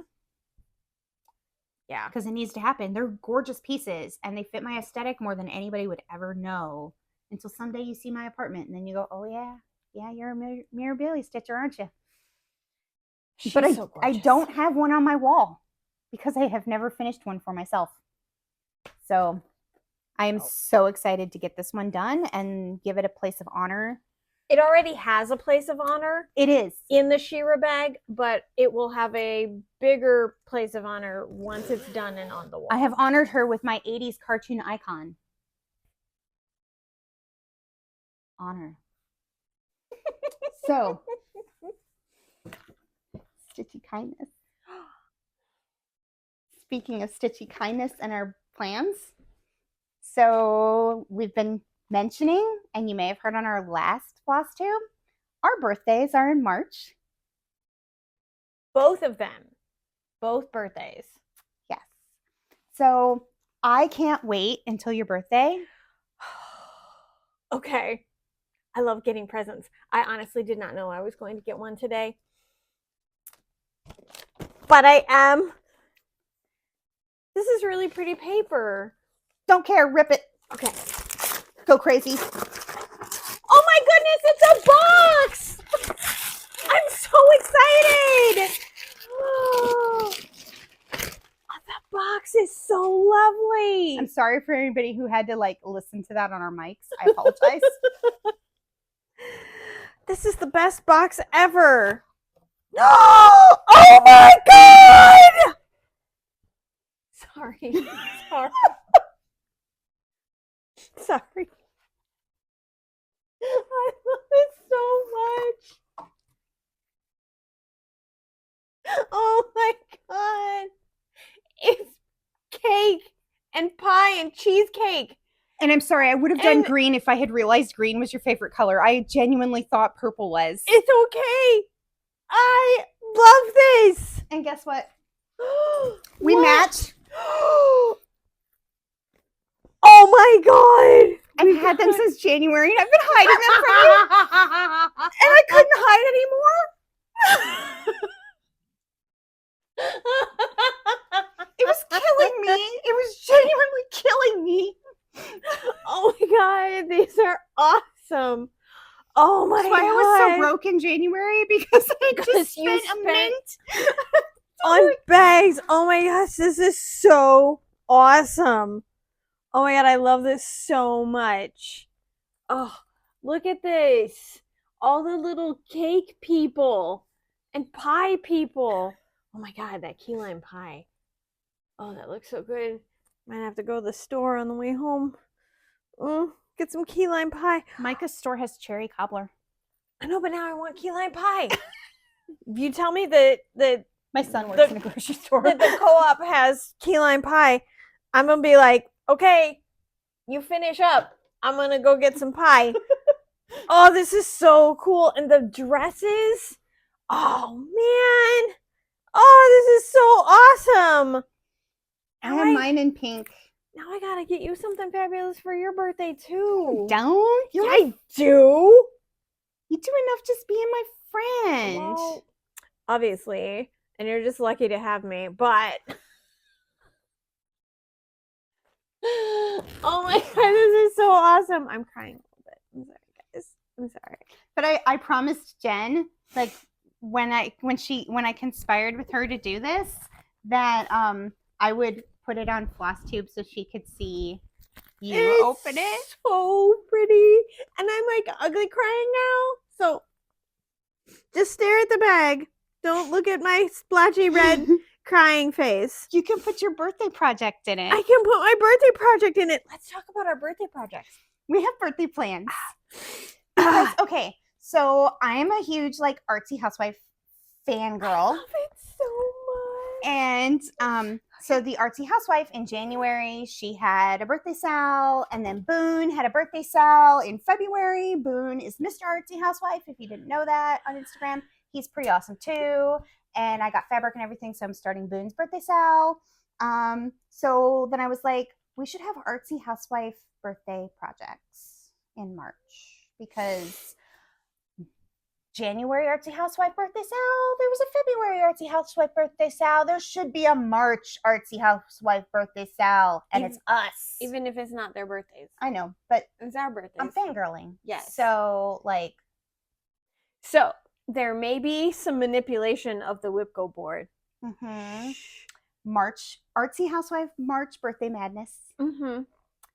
Yeah. Because it needs to happen. They're gorgeous pieces, and they fit my aesthetic more than anybody would ever know. Until someday you see my apartment, and then you go, oh, yeah, you're a Mirabilia stitcher, aren't you? But I don't have one on my wall because I have never finished one for myself. So I am so excited to get this one done and give it a place of honor It already has a place of honor. It is. In the She-Ra bag, but it will have a bigger place of honor once it's done and on the wall. I have honored her with my 80s cartoon icon. Honor. So, Stitchy kindness. Speaking of Stitchy kindness and our plans, so we've been mentioning, and you may have heard on our last Flosstube, our birthdays are in March. Both of them. Both birthdays. Yes. So I can't wait until your birthday. Okay. I love getting presents. I honestly did not know I was going to get one today. But I am. This is really pretty paper. Don't care. Rip it. Okay. Go crazy. Oh my goodness, it's a box! I'm so excited! Oh, that box is so lovely. I'm sorry for anybody who had to like listen to that on our mics. I apologize. This is the best box ever. No! Oh my god! Sorry. Sorry. Sorry. I love it so much. Oh my god. It's cake and pie and cheesecake. And I'm sorry, I would have done green if I had realized green was your favorite color. I genuinely thought purple was. It's okay. I love this. And guess what? We match. Oh my god. I've had them since January and I've been hiding them from you. And I couldn't hide anymore. It was killing me. It was genuinely killing me. Oh my god, these are awesome. Oh my god. That's why I was so broke in January, because I just spent a mint on bags. Oh my gosh, this is so awesome. Oh my god, I love this so much. Oh, look at this. All the little cake people and pie people. Oh my god, that key lime pie. Oh, that looks so good. Might have to go to the store on the way home. Get some key lime pie. Micah's store has cherry cobbler. I know, but now I want key lime pie. If you tell me that my son works in a grocery store, that the co-op has key lime pie, I'm gonna be like, okay, you finish up. I'm gonna go get some pie. Oh, this is so cool. And the dresses. Oh man. Oh, this is so awesome. I have mine in pink. Now I gotta get you something fabulous for your birthday too. Don't? Yeah, I do. You do enough just being my friend. Well, obviously. And you're just lucky to have me, but oh my god, this is so awesome. I'm crying a little bit. I'm sorry, guys. I'm sorry. But I promised Jen, like when I conspired with her to do this, that I would put it on Flosstube so she could see you open it. So pretty. And I'm like ugly crying now. So just stare at the bag. Don't look at my splotchy red crying face. You can put your birthday project in it. I can put my birthday project in it. Let's talk about our birthday projects. We have birthday plans. Because, okay, so I am a huge like artsy housewife fangirl. I love it so much. And so the artsy housewife in January, she had a birthday sale, and then Boone had a birthday sale in February. Boone is Mr. Artsy Housewife, if you didn't know that on Instagram. He's pretty awesome too. And I got fabric and everything, so I'm starting Boone's birthday sale. So then I was like, we should have artsy housewife birthday projects in March, because January artsy housewife birthday sale, there was a February artsy housewife birthday sale, there should be a March artsy housewife birthday sale, and it's us. Even if it's not their birthdays. I know, but it's our birthdays. I'm fangirling. Yes. So there may be some manipulation of the WIPGO board. Mm-hmm. March artsy housewife March birthday madness. Mm-hmm.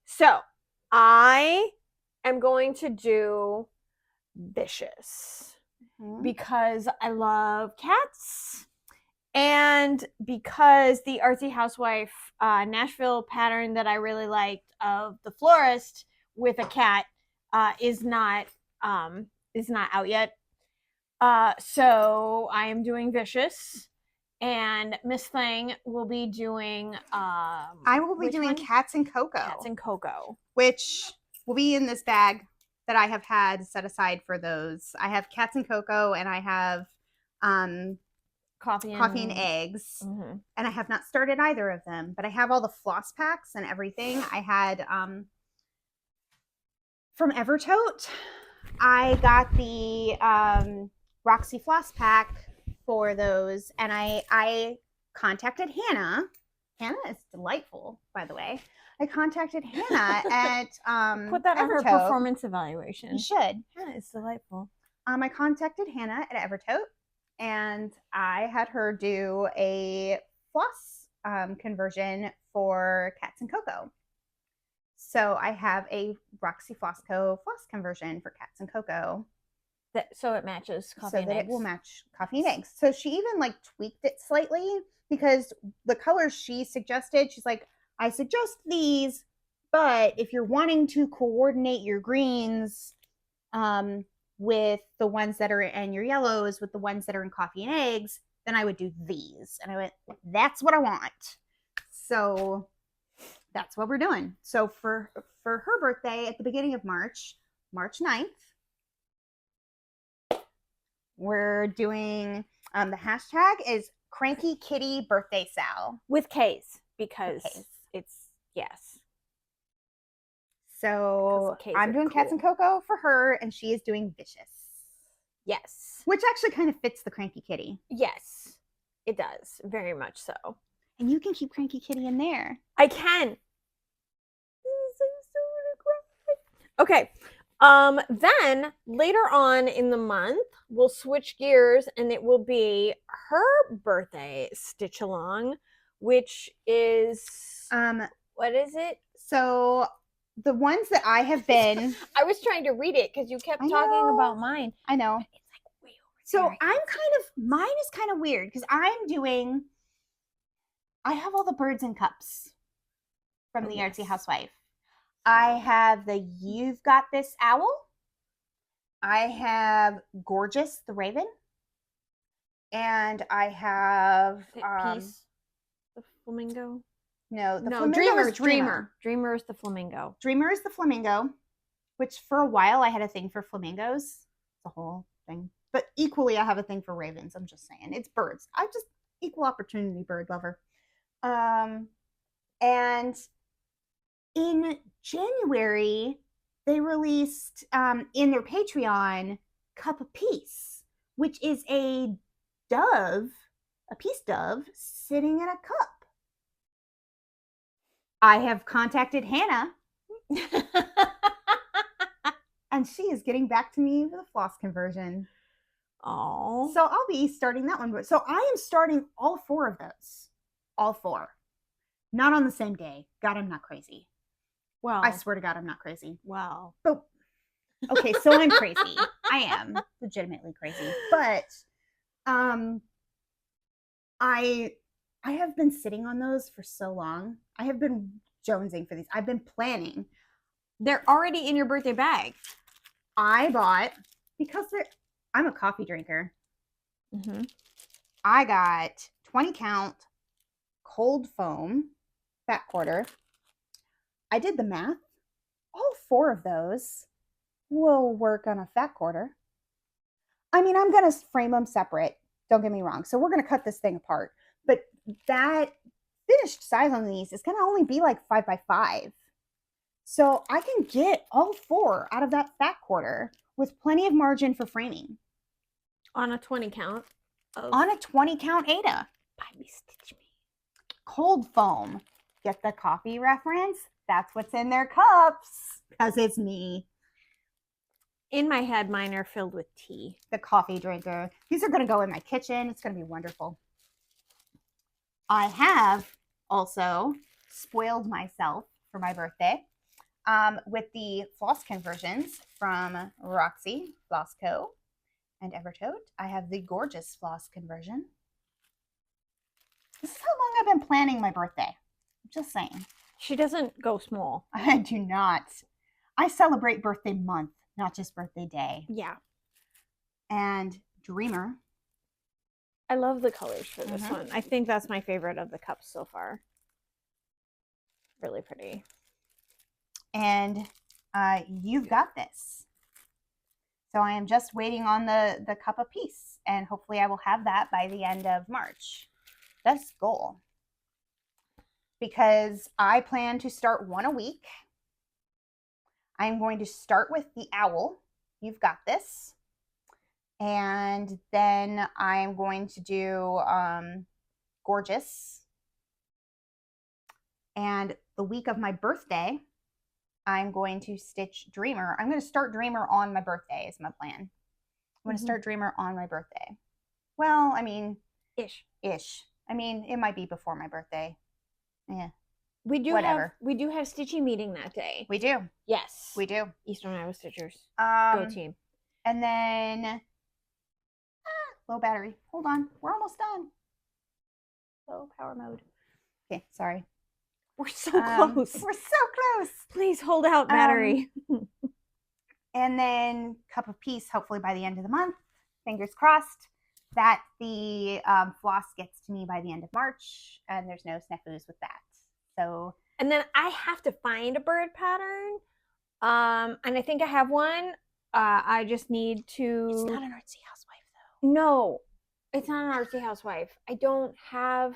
So I am going to do Vicious. Mhm. Because I love cats and because the Artsy Housewife Nashville pattern that I really liked of the florist with a cat is not out yet. So I am doing Vicious, and Miss Thing will be doing I will be doing Cats and Cocoa. Cats and Cocoa, which will be in this bag that I have had set aside for those. I have Cats and Cocoa, and I have coffee and eggs. Mm-hmm. And I have not started either of them, but I have all the floss packs and everything. I had from Evertote, I got the Roxy Floss pack for those, and I contacted Hannah. Hannah is delightful, by the way. I contacted Hannah at put that Evertote. on her performance evaluation. You should. Hannah is delightful. I contacted Hannah at Evertote, and I had her do a floss conversion for Cats and Cocoa. So I have a Roxy Floss Co floss conversion for Cats and Cocoa. So it matches coffee and eggs. So that it will match coffee and eggs. So she even like tweaked it slightly because the colors she suggested, she's like, I suggest these, but if you're wanting to coordinate your greens with the ones that are in your yellows with the ones that are in coffee and eggs, then I would do these. And I went, that's what I want. So that's what we're doing. So for her birthday at the beginning of March 9th, we're doing the hashtag is Cranky Kitty Birthday Sal. With K's, because it's, yes. So I'm doing Cats and Cocoa for her, and she is doing Vicious. Yes. Which actually kind of fits the Cranky Kitty. Yes, it does. Very much so. And you can keep Cranky Kitty in there. I can. Okay. Then later on in the month, we'll switch gears, and it will be her birthday stitch along, which is what is it? So the ones that I have been I was trying to read it because you kept talking about mine. I know. It's like way over so there. Mine is kind of weird because I have all the birds and cups from the Artsy Housewife. I have the You've Got This Owl. I have Gorgeous the Raven. And I have Peace the Flamingo. No, Dreamer. Dreamer is the flamingo. Dreamer is the flamingo, which for a while I had a thing for flamingos. It's a whole thing. But equally I have a thing for ravens. I'm just saying. It's birds. I'm just equal opportunity bird lover. And in January, they released in their Patreon Cup of Peace, which is a peace dove sitting in a cup. I have contacted Hannah, and she is getting back to me with a floss conversion. Oh, so I'll be starting that one. So I am starting all 4 of those. All 4. Not on the same day. God, I'm not crazy. Well, I swear to God, I'm not crazy. Wow. But okay, so I'm crazy. I am legitimately crazy. But I have been sitting on those for so long. I have been jonesing for these. I've been planning. They're already in your birthday bag. I bought, because I'm a coffee drinker. Mm-hmm. I got 20 count cold foam fat quarter. I did the math. All 4 of those will work on a fat quarter. I mean, I'm going to frame them separate. Don't get me wrong. So we're going to cut this thing apart. But that finished size on these is going to only be like 5 by 5. So I can get all 4 out of that fat quarter with plenty of margin for framing. On a 20 count. On a 20 count Aida. By BeStitchMe. Cold foam. Get the coffee reference? That's what's in their cups. Because it's me. In my head, mine are filled with tea. The coffee drinker. These are going to go in my kitchen. It's going to be wonderful. I have also spoiled myself for my birthday. with the floss conversions from Roxy Floss Co. and Evertote. I have the gorgeous floss conversion. This is how long I've been planning my birthday. I'm just saying. She doesn't go small. I do not. I celebrate birthday month, not just birthday day. Yeah. And Dreamer. I love the colors for this one. I think that's my favorite of the cups so far. Really pretty. And you've got this. So I am just waiting on the cup of peace, and hopefully I will have that by the end of March. That's goal. Because I plan to start one a week. I'm going to start with the owl. You've got this. And then I'm going to do Gorgeous. And the week of my birthday, I'm going to stitch Dreamer. I'm going to start Dreamer on my birthday is my plan. I'm going to start Dreamer on my birthday. Well, I mean, ish. I mean, it might be before my birthday. Yeah. We do have stitching meeting that day. We do. Yes. We do. Eastern HathawayStitchers. Go team. And then low battery. Hold on. We're almost done. Low power mode. Okay, sorry. We're so close. We're so close. Please hold out battery. And then cup of peace, hopefully by the end of the month. Fingers crossed that the floss gets to me by the end of March, and there's no snafus with that. So, and then I have to find a bird pattern, and I think I have one. I just need to. It's not an artsy housewife though. No, it's not an artsy housewife. I don't have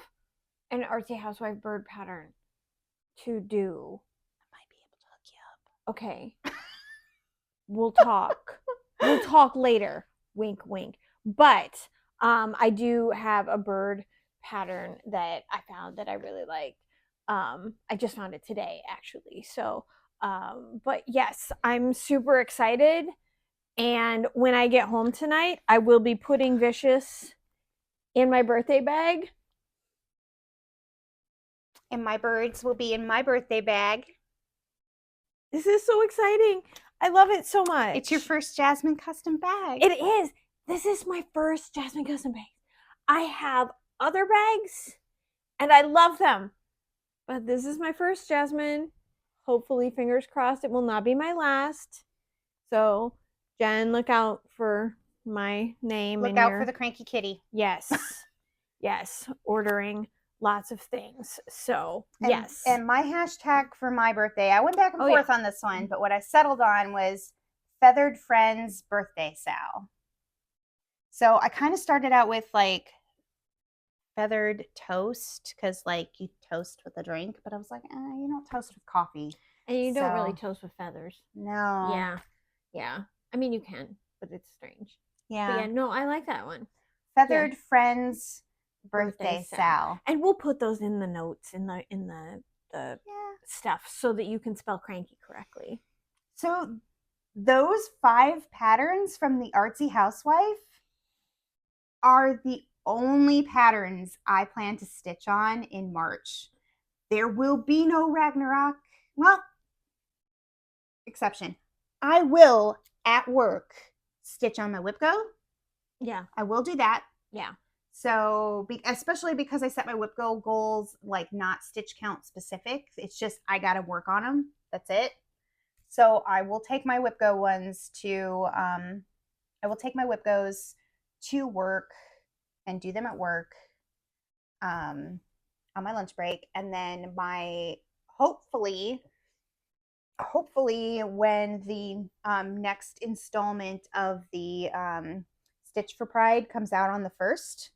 an artsy housewife bird pattern to do. I might be able to hook you up. Okay. We'll talk. We'll talk later. Wink, wink. But I do have a bird pattern that I found that I really like. I just found it today, actually. So, but yes, I'm super excited. And when I get home tonight, I will be putting Vicious in my birthday bag. And my birds will be in my birthday bag. This is so exciting. I love it so much. It's your first Jasmine custom bag. It is. This is my first Jasmine custom bag. I have other bags, and I love them. But this is my first Jasmine. Hopefully, fingers crossed, it will not be my last. So, Jen, look out for my name. Look out for the cranky kitty. Yes. Yes. Ordering lots of things. So, and, yes. And my hashtag for my birthday, I went back and forth on this one, but what I settled on was Feathered Friends Birthday Sal. So I kind of started out with like feathered toast because like you toast with a drink, but I was like, you don't toast with coffee. And you don't really toast with feathers. No. Yeah. Yeah. I mean, you can, but it's strange. Yeah. But yeah, no, I like that one. Feathered Friends Birthday Sal. And we'll put those in the notes in the stuff so that you can spell cranky correctly. So those 5 patterns from the Artsy Housewife are the only patterns I plan to stitch on in March. There will be no Ragnarok. Well, exception. I will, at work, stitch on my WIPGO. Yeah. I will do that. Yeah. So, especially because I set my WIPGO goals, like not stitch count specific. It's just, I got to work on them. That's it. So I will take my WIPGO ones to, I will take my WIPGOs to work and do them at work on my lunch break. And then hopefully when the next installment of the Stitch for Pride comes out on the 1st,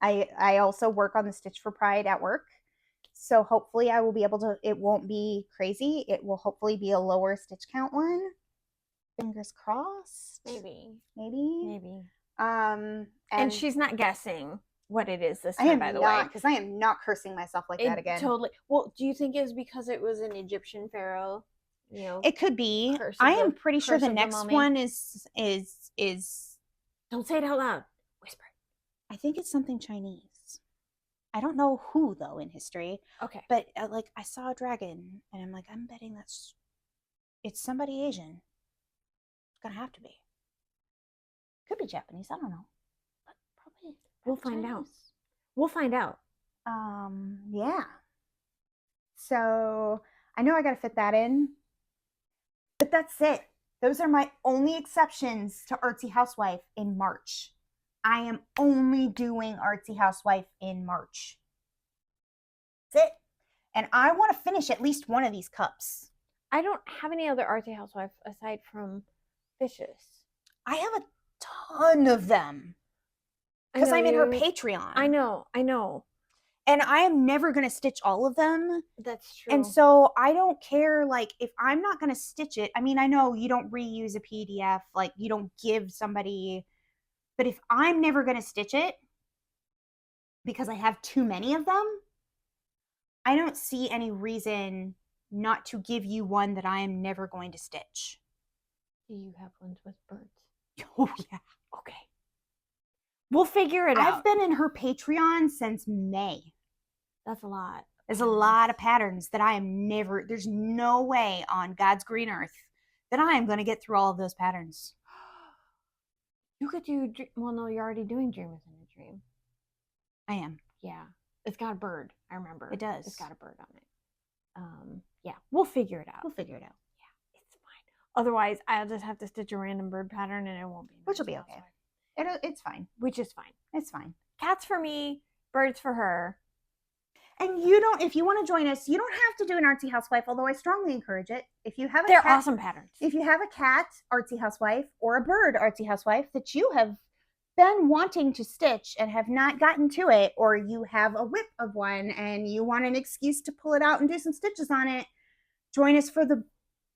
I also work on the Stitch for Pride at work. So hopefully I will be able to, it won't be crazy. It will hopefully be a lower stitch count one. Fingers crossed. Maybe. And she's not guessing what it is this time, by the way. Because I am not cursing myself like that again. Totally. Well, do you think it's because it was an Egyptian pharaoh? You know, it could be. I am pretty sure the next one is. Don't say it out loud. Whisper. I think it's something Chinese. I don't know who though in history, Okay. but like I saw a dragon, and I'm like, I'm betting it's somebody Asian. It's gonna have to be. Could be Japanese. I don't know, but probably. We'll find out. Chinese. We'll find out. Yeah. So I know I gotta fit that in, but that's it. Those are my only exceptions to Artsy Housewife in March. I am only doing Artsy Housewife in March. That's it. And I want to finish at least one of these cups. I don't have any other Artsy Housewife aside from fishes. I have a ton of them. Because I'm in her Patreon. I know. And I am never going to stitch all of them. That's true. And so I don't care, like, if I'm not going to stitch it. I mean, I know you don't reuse a PDF. Like, you don't give somebody. But if I'm never going to stitch it because I have too many of them, I don't see any reason not to give you one that I am never going to stitch. Do you have ones with birds? Oh, yeah. Okay. We'll figure it out. I've been in her Patreon since May. That's a lot. There's a lot of patterns that I am never, there's no way on God's green earth that I am going to get through all of those patterns. You could do, well, no, you're already doing Dream Within a Dream. I am. Yeah. It's got a bird. I remember. It does. It's got a bird on it. Yeah, we'll figure it out. We'll figure it out. Yeah, it's fine. Otherwise, I'll just have to stitch a random bird pattern and it won't be. Which will be okay. It's fine. Which is fine. It's fine. Cats for me, birds for her. And you don't, if you want to join us, you don't have to do an Artsy Housewife, although I strongly encourage it. If you have a They're cat, awesome patterns. If you have a cat Artsy Housewife or a bird Artsy Housewife that you have been wanting to stitch and have not gotten to it, or you have a whip of one and you want an excuse to pull it out and do some stitches on it, join us for the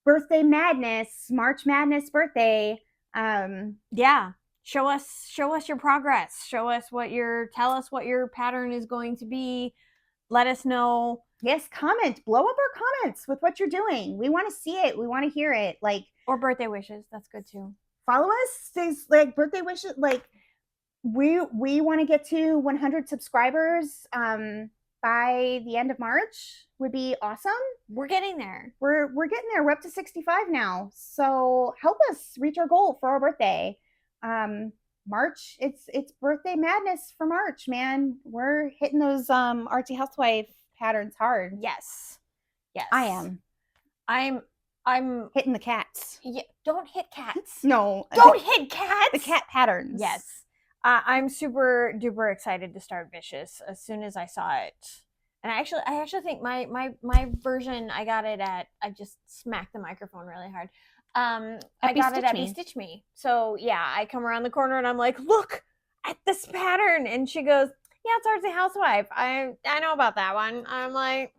birthday madness, March Madness birthday. Yeah. Show us your progress. Tell us what your pattern is going to be. Let us know. Yes, comment. Blow up our comments with what you're doing. We want to see it. We want to hear it. Like, or birthday wishes. That's good too. Follow us. There's like birthday wishes. Like, we want to get to 100 subscribers by the end of March. Would be awesome. We're getting there. We're getting there. We're up to 65 now. So help us reach our goal for our birthday. March, it's birthday madness for March, man. We're hitting those Artsy Housewife patterns hard. Yes. I am. I'm hitting the cats. Yeah, don't hit cats. No. Don't hit cats. The cat patterns. Yes. I'm super duper excited to start Vicious as soon as I saw it. And I actually think my version, I got it at, I just smacked the microphone really hard. I got it at BeStitchMe. So yeah, I come around the corner and I'm like, look at this pattern. And she goes, yeah, it's Artsy Housewife. I know about that one. I'm like,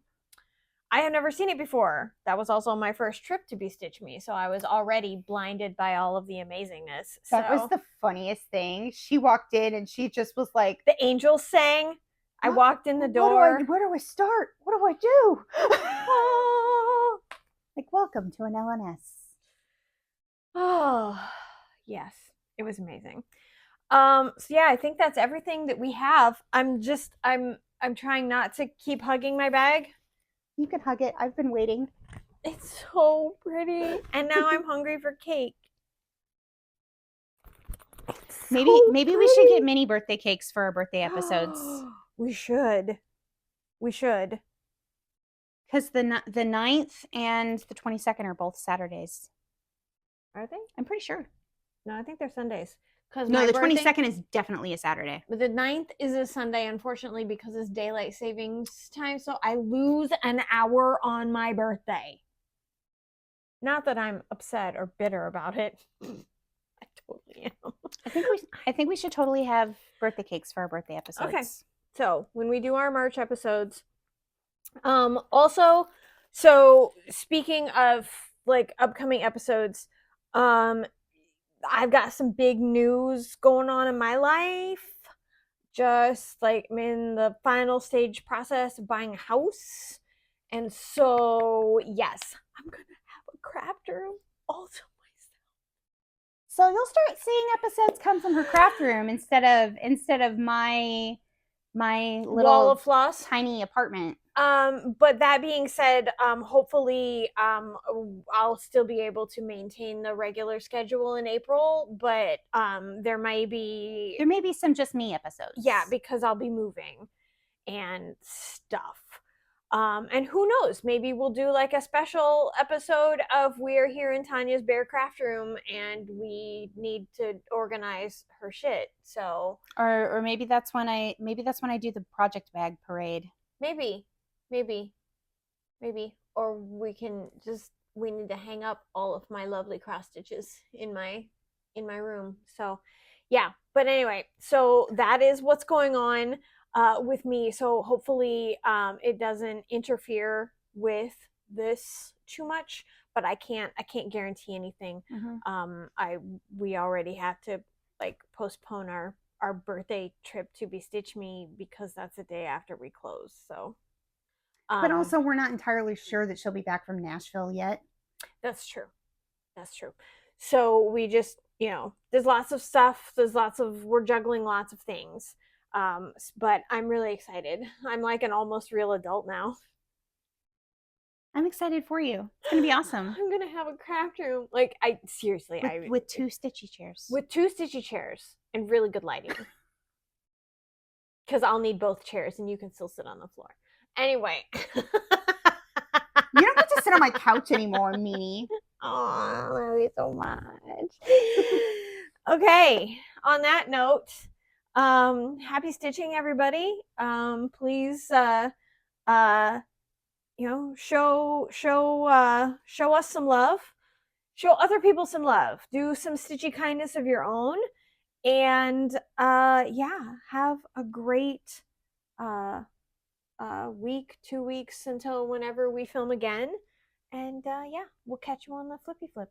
I have never seen it before. That was also my first trip to BeStitchMe. So I was already blinded by all of the amazingness. That was the funniest thing. She walked in and she just was like, the angels sang. I walked in the door. Where do I start? What do I do? Oh. Like, welcome to an LNS. Oh, yes. It was amazing. So yeah, I think that's everything that we have. I'm trying not to keep hugging my bag. You can hug it. I've been waiting. It's so pretty. And now I'm hungry for cake. Maybe we should get mini birthday cakes for our birthday episodes. We should. Because the 9th and the 22nd are both Saturdays. Are they? I'm pretty sure. No, I think they're Sundays. No, the 22nd is definitely a Saturday. But the 9th is a Sunday, unfortunately, because it's daylight savings time. So I lose an hour on my birthday. Not that I'm upset or bitter about it. I totally am. I think we should totally have birthday cakes for our birthday episodes. Okay. So when we do our March episodes, also, so speaking of like upcoming episodes, I've got some big news going on in my life. Just like I'm in the final stage process of buying a house. And so, yes, I'm going to have a craft room all to myself. So you'll start seeing episodes come from her craft room instead of my my wall little of floss. tiny apartment. But that being said, hopefully, I'll still be able to maintain the regular schedule in April, but there may be some just me episodes. Yeah, because I'll be moving and stuff. And who knows, maybe we'll do like a special episode of we're here in Tonia's Bear Craft Room and we need to organize her shit. So or maybe that's when I do the project bag parade. Maybe. Or we need to hang up all of my lovely cross stitches in my room. So yeah, but anyway, so that is what's going on with me. So hopefully it doesn't interfere with this too much, but I can't guarantee anything. We already have to like postpone our birthday trip to BeStitchMe because that's the day after we close. So but also we're not entirely sure that she'll be back from Nashville yet. That's true. So we just, there's lots of stuff. We're juggling lots of things. But I'm really excited. I'm like an almost real adult now. I'm excited for you. It's going to be awesome. I'm going to have a craft room. Like, with 2 stitchy chairs. With 2 stitchy chairs and really good lighting. Because I'll need both chairs and you can still sit on the floor. Anyway. You don't get to sit on my couch anymore, meanie. Oh, I love you so much. Okay, on that note, happy stitching, everybody. Please, show us some love. Show other people some love. Do some stitchy kindness of your own. And, have a great week, 2 weeks until whenever we film again. And we'll catch you on the flippy flip.